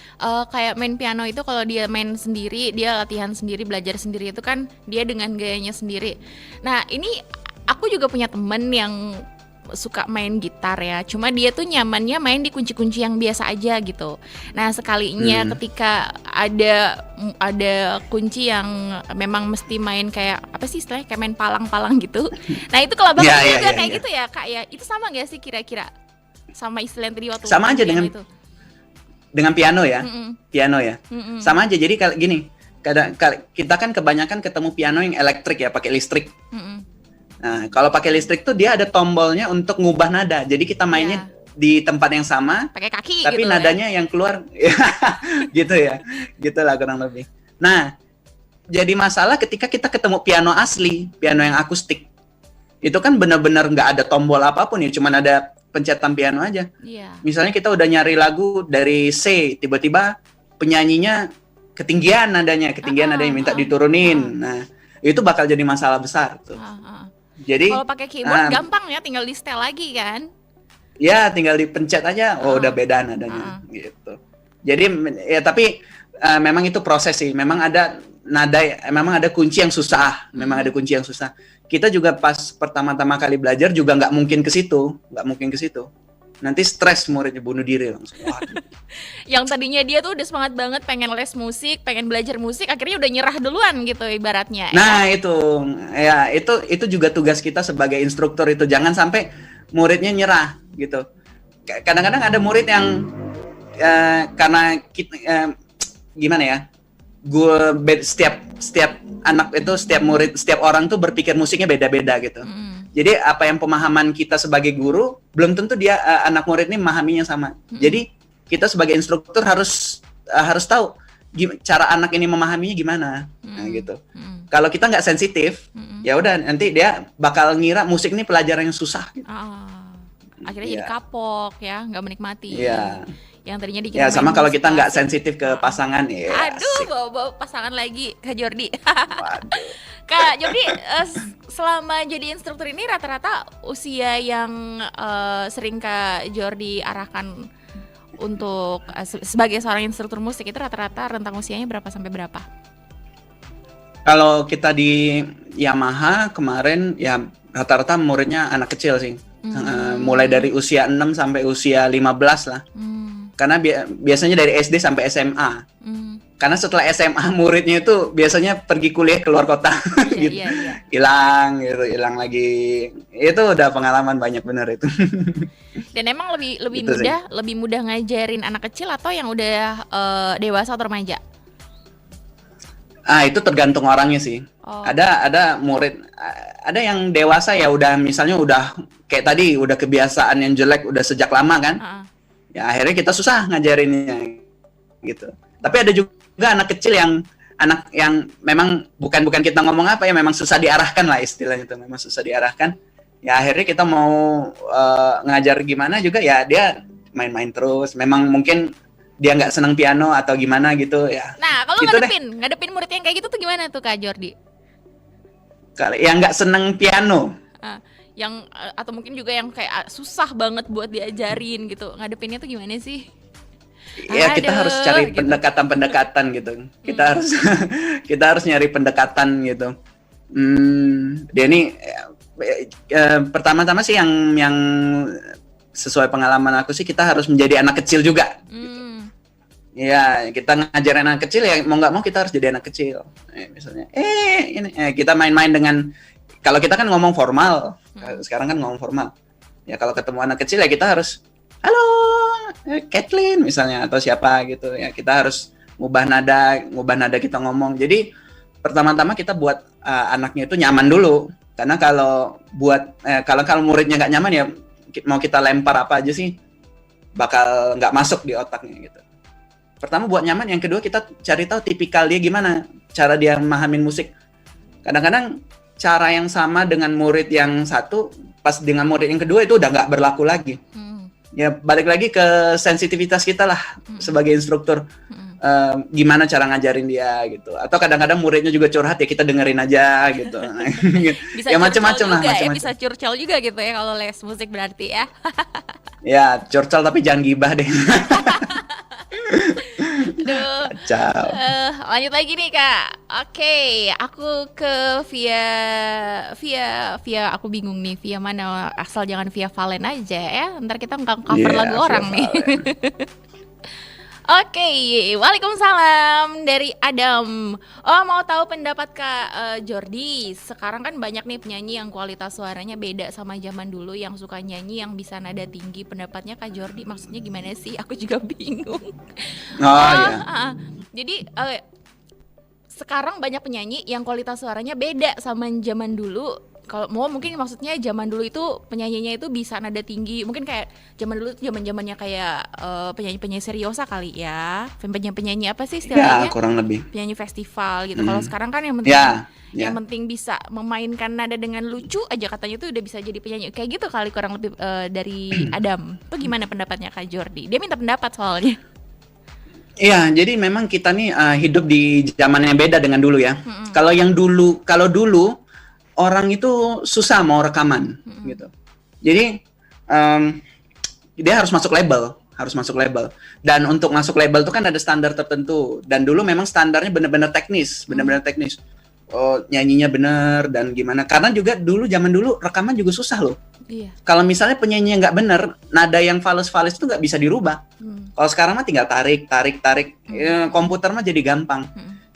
kayak main piano itu kalau dia main sendiri, dia latihan sendiri, belajar sendiri itu kan dia dengan gayanya sendiri. Nah ini aku juga punya temen yang suka main gitar ya. Cuma dia tuh nyamannya main di kunci-kunci yang biasa aja gitu. Nah sekalinya ketika ada kunci yang memang mesti main kayak apa sih istilahnya kayak main palang-palang gitu. Nah itu kelabakan Ya, ya, juga ya, kayak ya. gitu ya Kak ya. Itu sama nggak sih kira-kira? Sama istilah yang tadi waktu Sama main aja piano dengan itu. dengan piano ya. Mm-mm. Piano ya. Mm-mm. Sama aja. Jadi kalau gini, kita kan kebanyakan ketemu piano yang elektrik ya, pakai listrik. Mm-mm. Nah, kalau pakai listrik tuh dia ada tombolnya untuk ngubah nada. Jadi kita mainnya di tempat yang sama, Pakai kaki tapi gitu nadanya yang keluar gitu ya. Gitulah kurang lebih. Nah, jadi masalah ketika kita ketemu piano asli, piano yang akustik. Itu kan benar-benar nggak ada tombol apapun ya, cuman ada pencetan piano aja. Iya. Misalnya kita udah nyari lagu dari C, tiba-tiba penyanyinya ketinggian nadanya minta diturunin. Nah, itu bakal jadi masalah besar tuh. Jadi Kalau pakai keyboard gampang ya, tinggal di setel lagi kan. ya tinggal dipencet aja, oh udah beda nadanya gitu. Jadi ya tapi memang itu proses sih. Memang ada memang ada kunci yang susah. Memang ada kunci yang susah. Kita juga pas pertama-tama kali belajar juga nggak mungkin ke situ. Nanti stres muridnya bunuh diri langsung. Waduh. Yang tadinya dia tuh udah semangat banget pengen les musik, pengen belajar musik, akhirnya udah nyerah duluan gitu ibaratnya. Nah itu juga tugas kita sebagai instruktur itu, jangan sampai muridnya nyerah gitu. Kadang-kadang ada murid yang karena kita, gimana ya, setiap anak itu, setiap murid, setiap orang tuh berpikir musiknya beda-beda gitu. Jadi apa yang pemahaman kita sebagai guru belum tentu dia anak murid ini memahaminya sama. Jadi kita sebagai instruktur harus tahu cara anak ini memahaminya gimana, nah, gitu. Kalau kita nggak sensitif, ya udah nanti dia bakal ngira musik ini pelajaran yang susah. Gitu. Akhirnya jadi kapok ya, nggak menikmati. Iya. Yang tadinya dikira Ya sama main kalau musik kita nggak klasik. sensitif ke pasangan, ya. Aduh, asik. bawa-bawa pasangan lagi Kak Jordi. Waduh. Kak Jordi, selama jadi instruktur ini rata-rata usia yang sering Kak Jordi arahkan untuk sebagai seorang instruktur musik itu rata-rata rentang usianya berapa sampai berapa? Kalau kita di Yamaha kemarin ya rata-rata muridnya anak kecil sih. Mulai dari usia 6 sampai usia 15 lah. Karena biasanya dari SD sampai SMA. Karena setelah SMA muridnya itu biasanya pergi kuliah keluar kota. Gitu. Iya. Hilang lagi. Itu udah pengalaman banyak bener itu. Dan emang lebih Gitu sih. lebih mudah ngajarin anak kecil atau yang udah dewasa atau remaja? Itu tergantung orangnya sih. Oh. Ada murid, ada yang dewasa ya udah misalnya udah kayak tadi udah kebiasaan yang jelek udah sejak lama kan. Ya akhirnya kita susah ngajarinnya gitu. Tapi ada juga anak kecil yang memang bukan kita ngomong apa ya, memang susah diarahkan lah istilahnya itu, memang susah diarahkan. Ya akhirnya kita mau ngajar gimana juga ya dia main-main terus. Memang mungkin dia nggak senang piano atau gimana gitu ya. Nah, kalau gitu ngadepin murid yang kayak gitu tuh gimana tuh Kak Jordi? Kalau yang nggak senang piano, Yang atau mungkin juga yang kayak susah banget buat diajarin gitu. Ngadepinnya tuh gimana sih? ya kita harus cari gitu. pendekatan gitu. Kita harus nyari pendekatan gitu. Dia ini pertama-tama sih yang sesuai pengalaman aku sih kita harus menjadi anak kecil juga. Ya kita ngajarin anak kecil ya mau nggak mau kita harus jadi anak kecil. Misalnya kita main-main dengan, kalau kita kan ngomong formal, sekarang kan ngomong formal. Ya kalau ketemu anak kecil ya kita harus halo Kathleen misalnya atau siapa gitu ya, kita harus ngubah nada kita ngomong. Jadi pertama-tama kita buat anaknya itu nyaman dulu, karena kalau muridnya nggak nyaman ya mau kita lempar apa aja sih bakal nggak masuk di otaknya gitu. Pertama buat nyaman, yang kedua kita cari tahu tipikal dia gimana, cara dia memahamin musik. Kadang-kadang cara yang sama dengan murid yang satu pas dengan murid yang kedua itu udah nggak berlaku lagi. Ya balik lagi ke sensitivitas kita lah sebagai instruktur. Gimana cara ngajarin dia gitu. Atau kadang-kadang muridnya juga curhat ya kita dengerin aja gitu. Bisa ya macam-macam lah, juga macam-macam. bisa curcol juga gitu ya kalau les musik berarti ya. Ya, curcol tapi jangan gibah deh. Aduh. Kacau. Lanjut lagi nih Kak. Oke, aku ke via aku bingung nih via mana, asal jangan via Valen aja ya. Ntar kita nggak cover Iya, lagu via orang nih. Valen. Oke, waalaikumsalam dari Adam. Oh, mau tahu pendapat Kak Jordi? Sekarang kan banyak nih penyanyi yang kualitas suaranya beda sama zaman dulu, yang suka nyanyi yang bisa nada tinggi. Pendapatnya Kak Jordi maksudnya gimana sih? Aku juga bingung. Oh ya. Jadi sekarang banyak penyanyi yang kualitas suaranya beda sama zaman dulu. Kalau mau mungkin maksudnya zaman dulu itu penyanyinya itu bisa nada tinggi. Mungkin kayak zaman dulu itu zaman-zamannya kayak penyanyi-penyanyi seriosa kali ya. Penyanyi-penyanyi apa sih Ya, istilahnya? kurang lebih. Penyanyi festival gitu. Kalau sekarang kan yang penting Ya, yang ya. penting bisa memainkan nada dengan lucu aja, katanya tuh udah bisa jadi penyanyi. Kayak gitu kali kurang lebih dari Adam. Itu gimana pendapatnya Kak Jordi? Dia minta pendapat soalnya. Iya, jadi memang kita nih hidup di zaman yang beda dengan dulu ya. Kalau dulu orang itu susah mau rekaman gitu. Jadi dia harus masuk label, Dan untuk masuk label itu kan ada standar tertentu. Dan dulu memang standarnya benar-benar teknis. Oh, nyanyinya bener dan gimana. Karena juga zaman dulu rekaman juga susah loh. Iya. Kalau misalnya penyanyi nggak bener, nada yang fals-fals itu nggak bisa dirubah. Kalau sekarang mah tinggal tarik. Ya, komputer mah jadi gampang.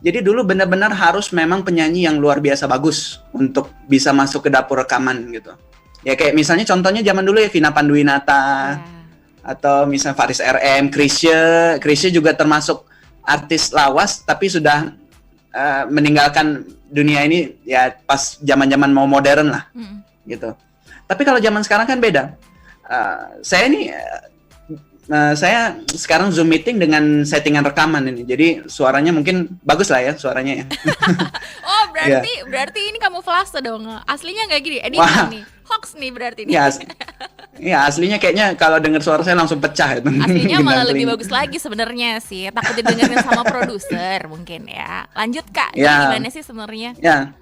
Jadi dulu benar-benar harus memang penyanyi yang luar biasa bagus untuk bisa masuk ke dapur rekaman gitu. Ya kayak misalnya contohnya zaman dulu ya Vina Panduwinata, atau misalnya Faris RM, Chrisye juga termasuk artis lawas tapi sudah meninggalkan dunia ini ya pas zaman-zaman mau modern lah gitu. Tapi kalau zaman sekarang kan beda. Saya sekarang Zoom meeting dengan settingan rekaman ini. Jadi suaranya mungkin bagus lah ya suaranya ya. Oh, berarti ini kamuflase dong. Aslinya nggak gini, editing Wah. nih. Hoax nih berarti nih. Ya, aslinya kayaknya kalau dengar suara saya langsung pecah itu. Aslinya malah Gendang lebih telinga. bagus lagi sebenarnya sih. Takut didengerin sama produser mungkin ya. Lanjut Kak, jadi Ya. gimana sih sebenarnya? Ya.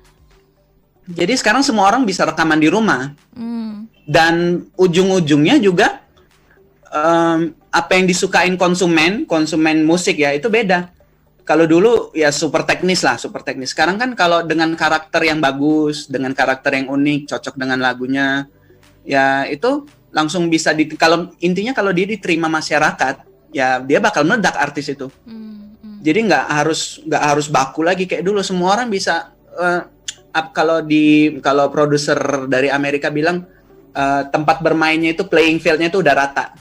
Jadi sekarang semua orang bisa rekaman di rumah. Dan ujung-ujungnya juga apa yang disukain konsumen musik ya itu beda. Kalau dulu ya super teknis. Sekarang kan kalau dengan karakter yang bagus, dengan karakter yang unik, cocok dengan lagunya, ya itu langsung bisa kalau dia diterima masyarakat, ya dia bakal meledak artis itu. Jadi nggak harus baku lagi kayak dulu. Semua orang bisa kalau produser dari Amerika bilang tempat bermainnya itu playing field-nya itu udah rata.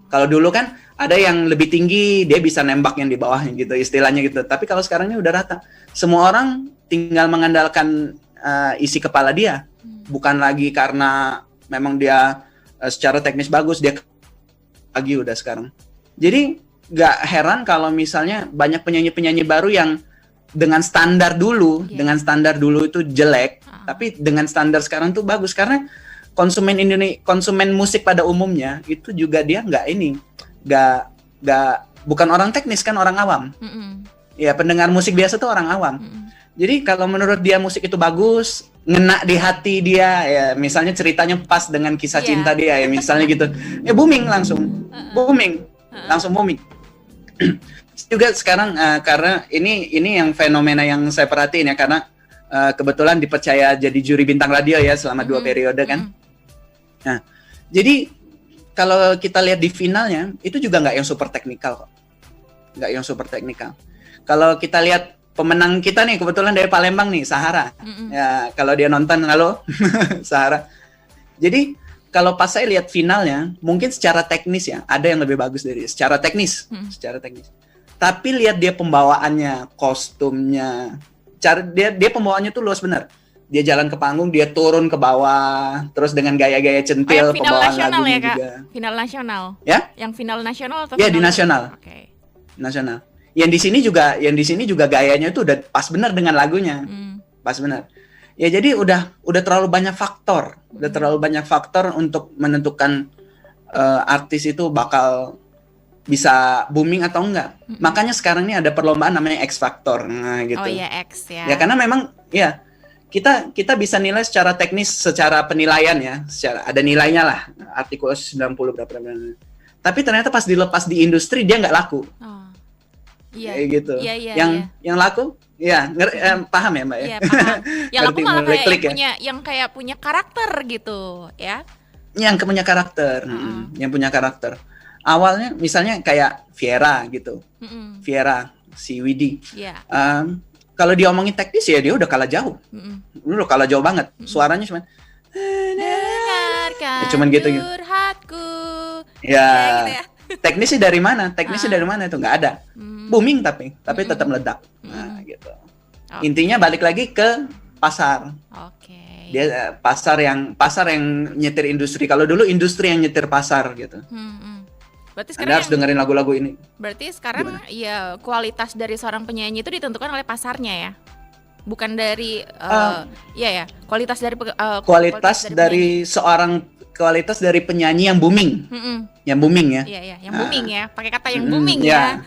Kalau dulu kan ada yang lebih tinggi, dia bisa nembak yang di bawahnya gitu, istilahnya gitu. Tapi kalau sekarang ini udah rata. Semua orang tinggal mengandalkan isi kepala dia. Bukan lagi karena memang dia secara teknis bagus, dia lagi udah sekarang. Jadi nggak heran kalau misalnya banyak penyanyi-penyanyi baru yang dengan standar dulu itu jelek, tapi dengan standar sekarang tuh bagus. Karena konsumen musik pada umumnya itu juga dia bukan orang teknis kan, orang awam. Ya pendengar musik biasa tuh orang awam. Jadi kalau menurut dia musik itu bagus, ngena di hati dia, ya misalnya ceritanya pas dengan kisah cinta dia, ya misalnya gitu, ya langsung booming. Juga sekarang karena ini yang fenomena yang saya perhatiin ya, karena kebetulan dipercaya jadi juri bintang radio ya selama 2 periode kan. Nah, jadi kalau kita lihat di finalnya itu juga nggak yang super teknikal kok, Kalau kita lihat pemenang kita nih kebetulan dari Palembang nih, Sahara. Ya kalau dia nonton, halo Sahara. Jadi kalau pas saya lihat finalnya, mungkin secara teknis ya ada yang lebih bagus dari secara teknis. Tapi lihat dia pembawaannya, kostumnya, dia pembawaannya tuh luas benar. Dia jalan ke panggung, dia turun ke bawah, terus dengan gaya-gaya centil, final pembawaan nasional lagunya ya Kak? juga. Final nasional? Ya? Yang final nasional atau Ya, final di nasional. Oke. Nasional. Yang di sini juga gayanya itu udah pas benar dengan lagunya. Pas benar. Ya jadi udah terlalu banyak faktor. Untuk menentukan artis itu bakal bisa booming atau enggak. Makanya sekarang ini ada perlombaan namanya X Factor. Nah, gitu. Oh iya, X ya. Ya karena memang ya kita bisa nilai secara teknis, secara penilaian ya, secara ada nilainya lah, artikel 90 berapa. Tapi ternyata pas dilepas di industri dia nggak laku. Oh. Iya. Kayak gitu. Iya, iya, yang laku, ya paham ya Mbak ya. Iya, paham. Yang aku Ngerti, malah mulai kayak klik ya. yang kayak punya karakter gitu, ya. Yang punya karakter, yang punya karakter. Awalnya misalnya kayak Viera gitu, Mm-mm. Viera si Widi. Iya. Kalau diomongin teknis ya dia udah kalah jauh, Mm-mm. udah kalah jauh banget. Suaranya cuma Dengarkan cuman gitu. curhatku. ya. Gitu ya. Teknisnya dari mana? Teknisnya dari mana itu nggak ada. Booming tapi tetap meledak. Nah, gitu. Oh. Intinya balik lagi ke pasar. Oke. Dia pasar yang nyetir industri. Kalau dulu industri yang nyetir pasar gitu. Berarti Anda sekarang harus dengerin lagu-lagu ini. berarti sekarang ya kualitas dari seorang penyanyi itu ditentukan oleh pasarnya ya. Bukan dari iya ya, kualitas dari Kualitas dari penyanyi yang booming. Yang booming ya. Iya, yang booming ya. Pakai kata yang booming ya.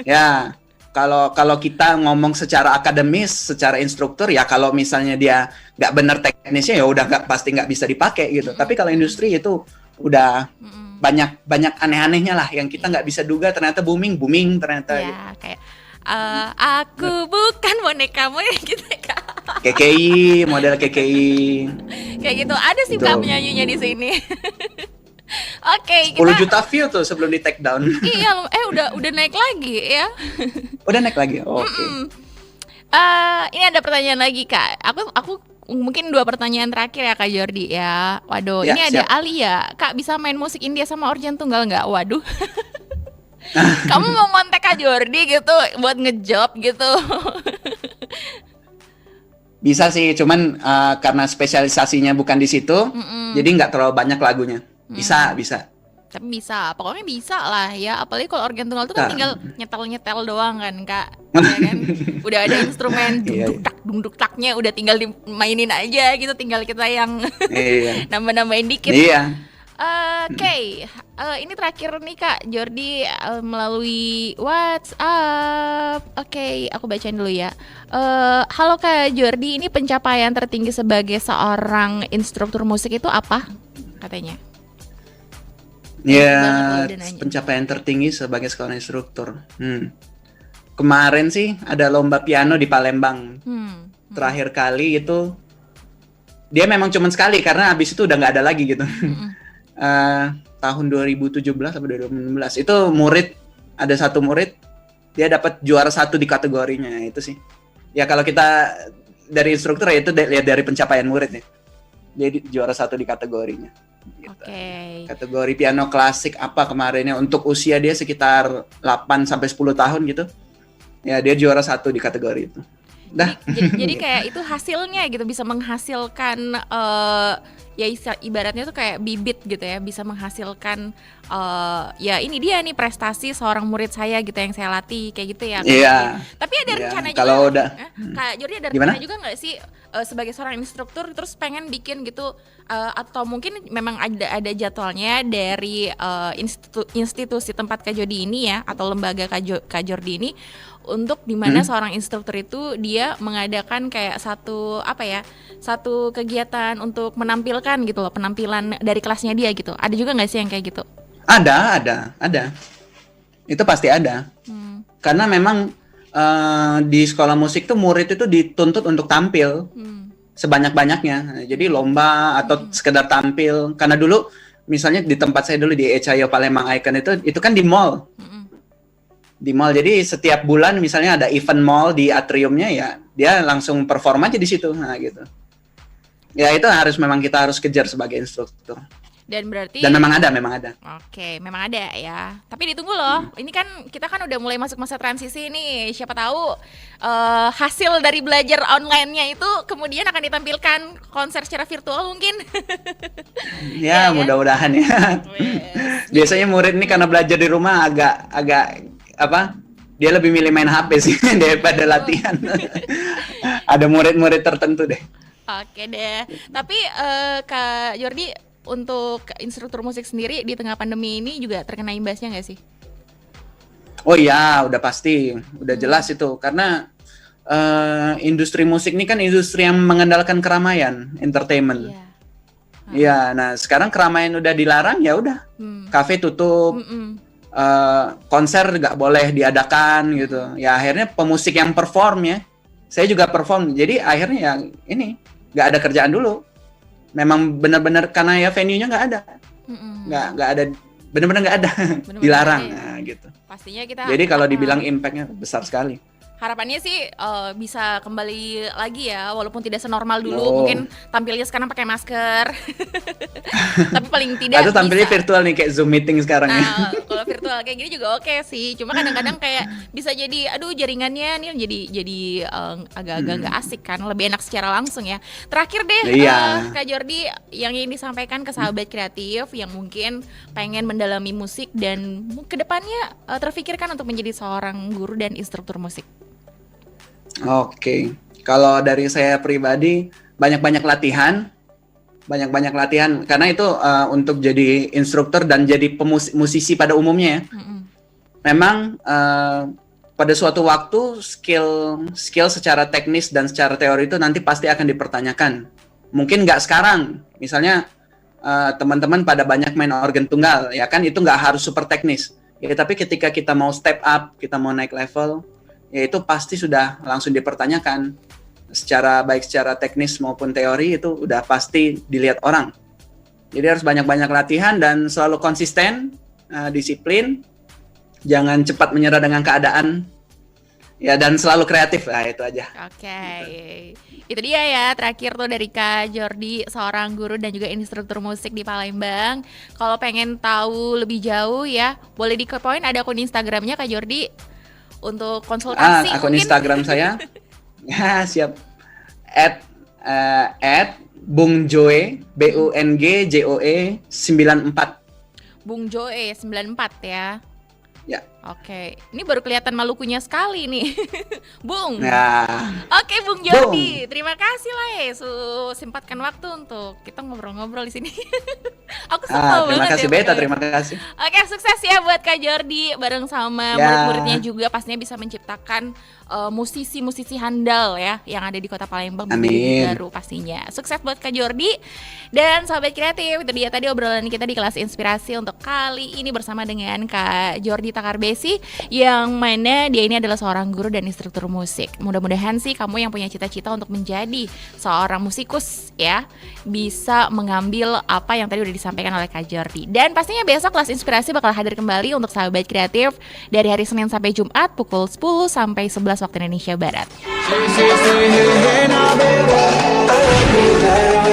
Ya. Kalau kita ngomong secara akademis, secara instruktur ya kalau misalnya dia nggak benar teknisnya ya udah pasti nggak bisa dipakai gitu. Tapi kalau industri itu udah banyak aneh-anehnya lah yang kita nggak bisa duga ternyata booming ternyata. Ya, Gitu. kayak aku bukan bonekamu gitu ya. KKI, model KKI. Kayak gitu. Ada sih Kak Betul. penyanyinya di sini. Oke, 10 juta view tuh sebelum di take down. Iya, udah naik lagi ya. Udah naik lagi. Oke. Ini ada pertanyaan lagi Kak. Aku mungkin 2 pertanyaan terakhir ya Kak Jordi ya. Waduh, Ya, ini ada siap. Alia. Kak bisa main musik India sama organ tunggal nggak? Waduh. Kamu mau ngontek Kak Jordi gitu buat ngejob gitu. Bisa sih, cuman karena spesialisasinya bukan di situ, jadi nggak terlalu banyak lagunya. Bisa. Tapi bisa, pokoknya bisa lah ya. Apalagi kalau organ tunggal itu kan Nah. tinggal nyetel doang kan Kak. Ya kan? Udah ada instrumen Iya, dungduk taknya, udah tinggal dimainin aja gitu. Tinggal kita yang Iya. nambah-nambahin dikit. Iya. Oke, ini terakhir nih Kak Jordi melalui WhatsApp. Oke, aku bacain dulu ya. Halo Kak Jordi, ini pencapaian tertinggi sebagai seorang instruktur musik itu apa? Katanya. Ya, banget kalau udah nanya. pencapaian tertinggi sebagai seorang instruktur. Kemarin sih ada lomba piano di Palembang. Terakhir kali itu dia memang cuma sekali karena habis itu udah nggak ada lagi gitu. Tahun 2017 atau 2016 itu ada satu murid dia dapat juara 1 di kategorinya itu sih. Ya kalau kita dari instruktur ya itu lihat dari pencapaian murid ya. Dia juara 1 di kategorinya. Gitu. Oke. Kategori piano klasik apa kemarinnya untuk usia dia sekitar 8 sampai 10 tahun gitu. Ya dia juara 1 di kategori itu. Dah. Jadi kayak itu hasilnya gitu, bisa menghasilkan ya ibaratnya tuh kayak bibit gitu ya, bisa menghasilkan ya ini dia nih prestasi seorang murid saya gitu yang saya latih kayak gitu ya. Iya. Tapi ada Iya, rencana juga. kalau udah Kak Jordi ada Gimana? rencana juga nggak sih sebagai seorang instruktur terus pengen bikin gitu atau mungkin memang ada jadwalnya dari institusi tempat Kak Jordi ini ya atau lembaga Kak Jordi ini untuk dimana seorang instruktur itu dia mengadakan kayak satu kegiatan untuk menampilkan gitu loh, penampilan dari kelasnya dia gitu. Ada juga nggak sih yang kayak gitu? Ada. Itu pasti ada. Karena memang di sekolah musik tuh murid itu dituntut untuk tampil sebanyak-banyaknya. Nah, jadi lomba atau sekedar tampil. Karena dulu misalnya di tempat saya dulu di Echayo Palembang Icon itu kan di mall. Di mall. Jadi setiap bulan misalnya ada event mall di atriumnya ya, dia langsung perform aja di situ. Nah, gitu. Ya itu kita harus kejar sebagai instruktur. Dan berarti memang ada. Oke, memang ada ya. Tapi ditunggu loh. Ini kan kita kan udah mulai masuk masa transisi nih. Siapa tahu hasil dari belajar online-nya itu kemudian akan ditampilkan konser secara virtual mungkin. Ya, mudah-mudahan ya. Biasanya murid ini karena belajar di rumah agak dia lebih milih main HP sih daripada latihan. Ada murid-murid tertentu deh. Oke deh. Tapi Kak Jordi untuk instruktur musik sendiri di tengah pandemi ini juga terkena imbasnya nggak sih? Oh iya, udah pasti, udah jelas itu karena industri musik ini kan industri yang mengandalkan keramaian, entertainment. Iya. Iya, nah sekarang keramaian udah dilarang, ya udah, kafe tutup, konser nggak boleh diadakan gitu. Ya akhirnya pemusik yang perform ya, saya juga perform. Jadi akhirnya ya ini nggak ada kerjaan dulu. Memang benar-benar karena ya venue-nya nggak ada, nggak ada, benar-benar nggak ada, Bener-bener dilarang, nggak ada ya. nah, gitu. Pastinya kita Jadi kalau dibilang impact-nya besar sekali. harapannya sih bisa kembali lagi ya, walaupun tidak senormal dulu. Oh. Mungkin tampilnya sekarang pakai masker. Tapi paling tidak Atau tampilnya bisa. virtual nih kayak Zoom meeting sekarang ya. Nah, kalau virtual kayak gini juga oke sih. Cuma kadang-kadang kayak bisa jadi, aduh jaringannya nih jadi agak-agak nggak asik kan. Lebih enak secara langsung ya. Terakhir deh, Iya. Kak Jordi, yang ingin disampaikan ke sahabat kreatif yang mungkin pengen mendalami musik dan kedepannya terfikirkan untuk menjadi seorang guru dan instruktur musik. Oke, kalau dari saya pribadi banyak-banyak latihan, karena itu untuk jadi instruktur dan jadi musisi pada umumnya ya. Memang pada suatu waktu skill secara teknis dan secara teori itu nanti pasti akan dipertanyakan. Mungkin nggak sekarang, misalnya teman-teman pada banyak main organ tunggal, ya kan itu nggak harus super teknis. Ya, tapi ketika kita mau step up, kita mau naik level, ya itu pasti sudah langsung dipertanyakan baik secara teknis maupun teori, itu udah pasti dilihat orang. Jadi harus banyak-banyak latihan dan selalu konsisten, disiplin, jangan cepat menyerah dengan keadaan, ya, dan selalu kreatif. Nah, itu aja. Oke, itu dia ya terakhir tuh dari Kak Jordi, seorang guru dan juga instruktur musik di Palembang. Kalau pengen tahu lebih jauh ya, boleh dikepoin ada akun Instagramnya Kak Jordi untuk konsultasi. Akun mungkin. Instagram saya, ya siap, @Bung Joe, BUNGJOE 94. Bung Joe 94 ya. Ya. Oke, ini baru kelihatan Malukunya sekali nih, Bung. Nah, Oke, Bung Jordi, terima kasih lah ya sempatkan waktu untuk kita ngobrol-ngobrol di sini. Aku suka terima banget kasih ya, Beta, Bung. terima kasih. Oke, sukses ya buat Kak Jordi bareng sama Ya. murid-muridnya juga, pastinya bisa menciptakan musisi-musisi handal ya yang ada di Kota Palembang Amin. baru pastinya. Sukses buat Kak Jordi dan sahabat kreatif. Itu dia tadi obrolan kita di kelas inspirasi untuk kali ini bersama dengan Kak Jordi Takarbesi, yang mana dia ini adalah seorang guru dan instruktur musik. Mudah-mudahan sih kamu yang punya cita-cita untuk menjadi seorang musikus ya bisa mengambil apa yang tadi udah disampaikan oleh Kak Jordi. Dan pastinya besok kelas inspirasi bakal hadir kembali untuk sahabat kreatif dari hari Senin sampai Jumat pukul 10 sampai 11 waktu Indonesia Barat. Say, hey, hey, now, baby.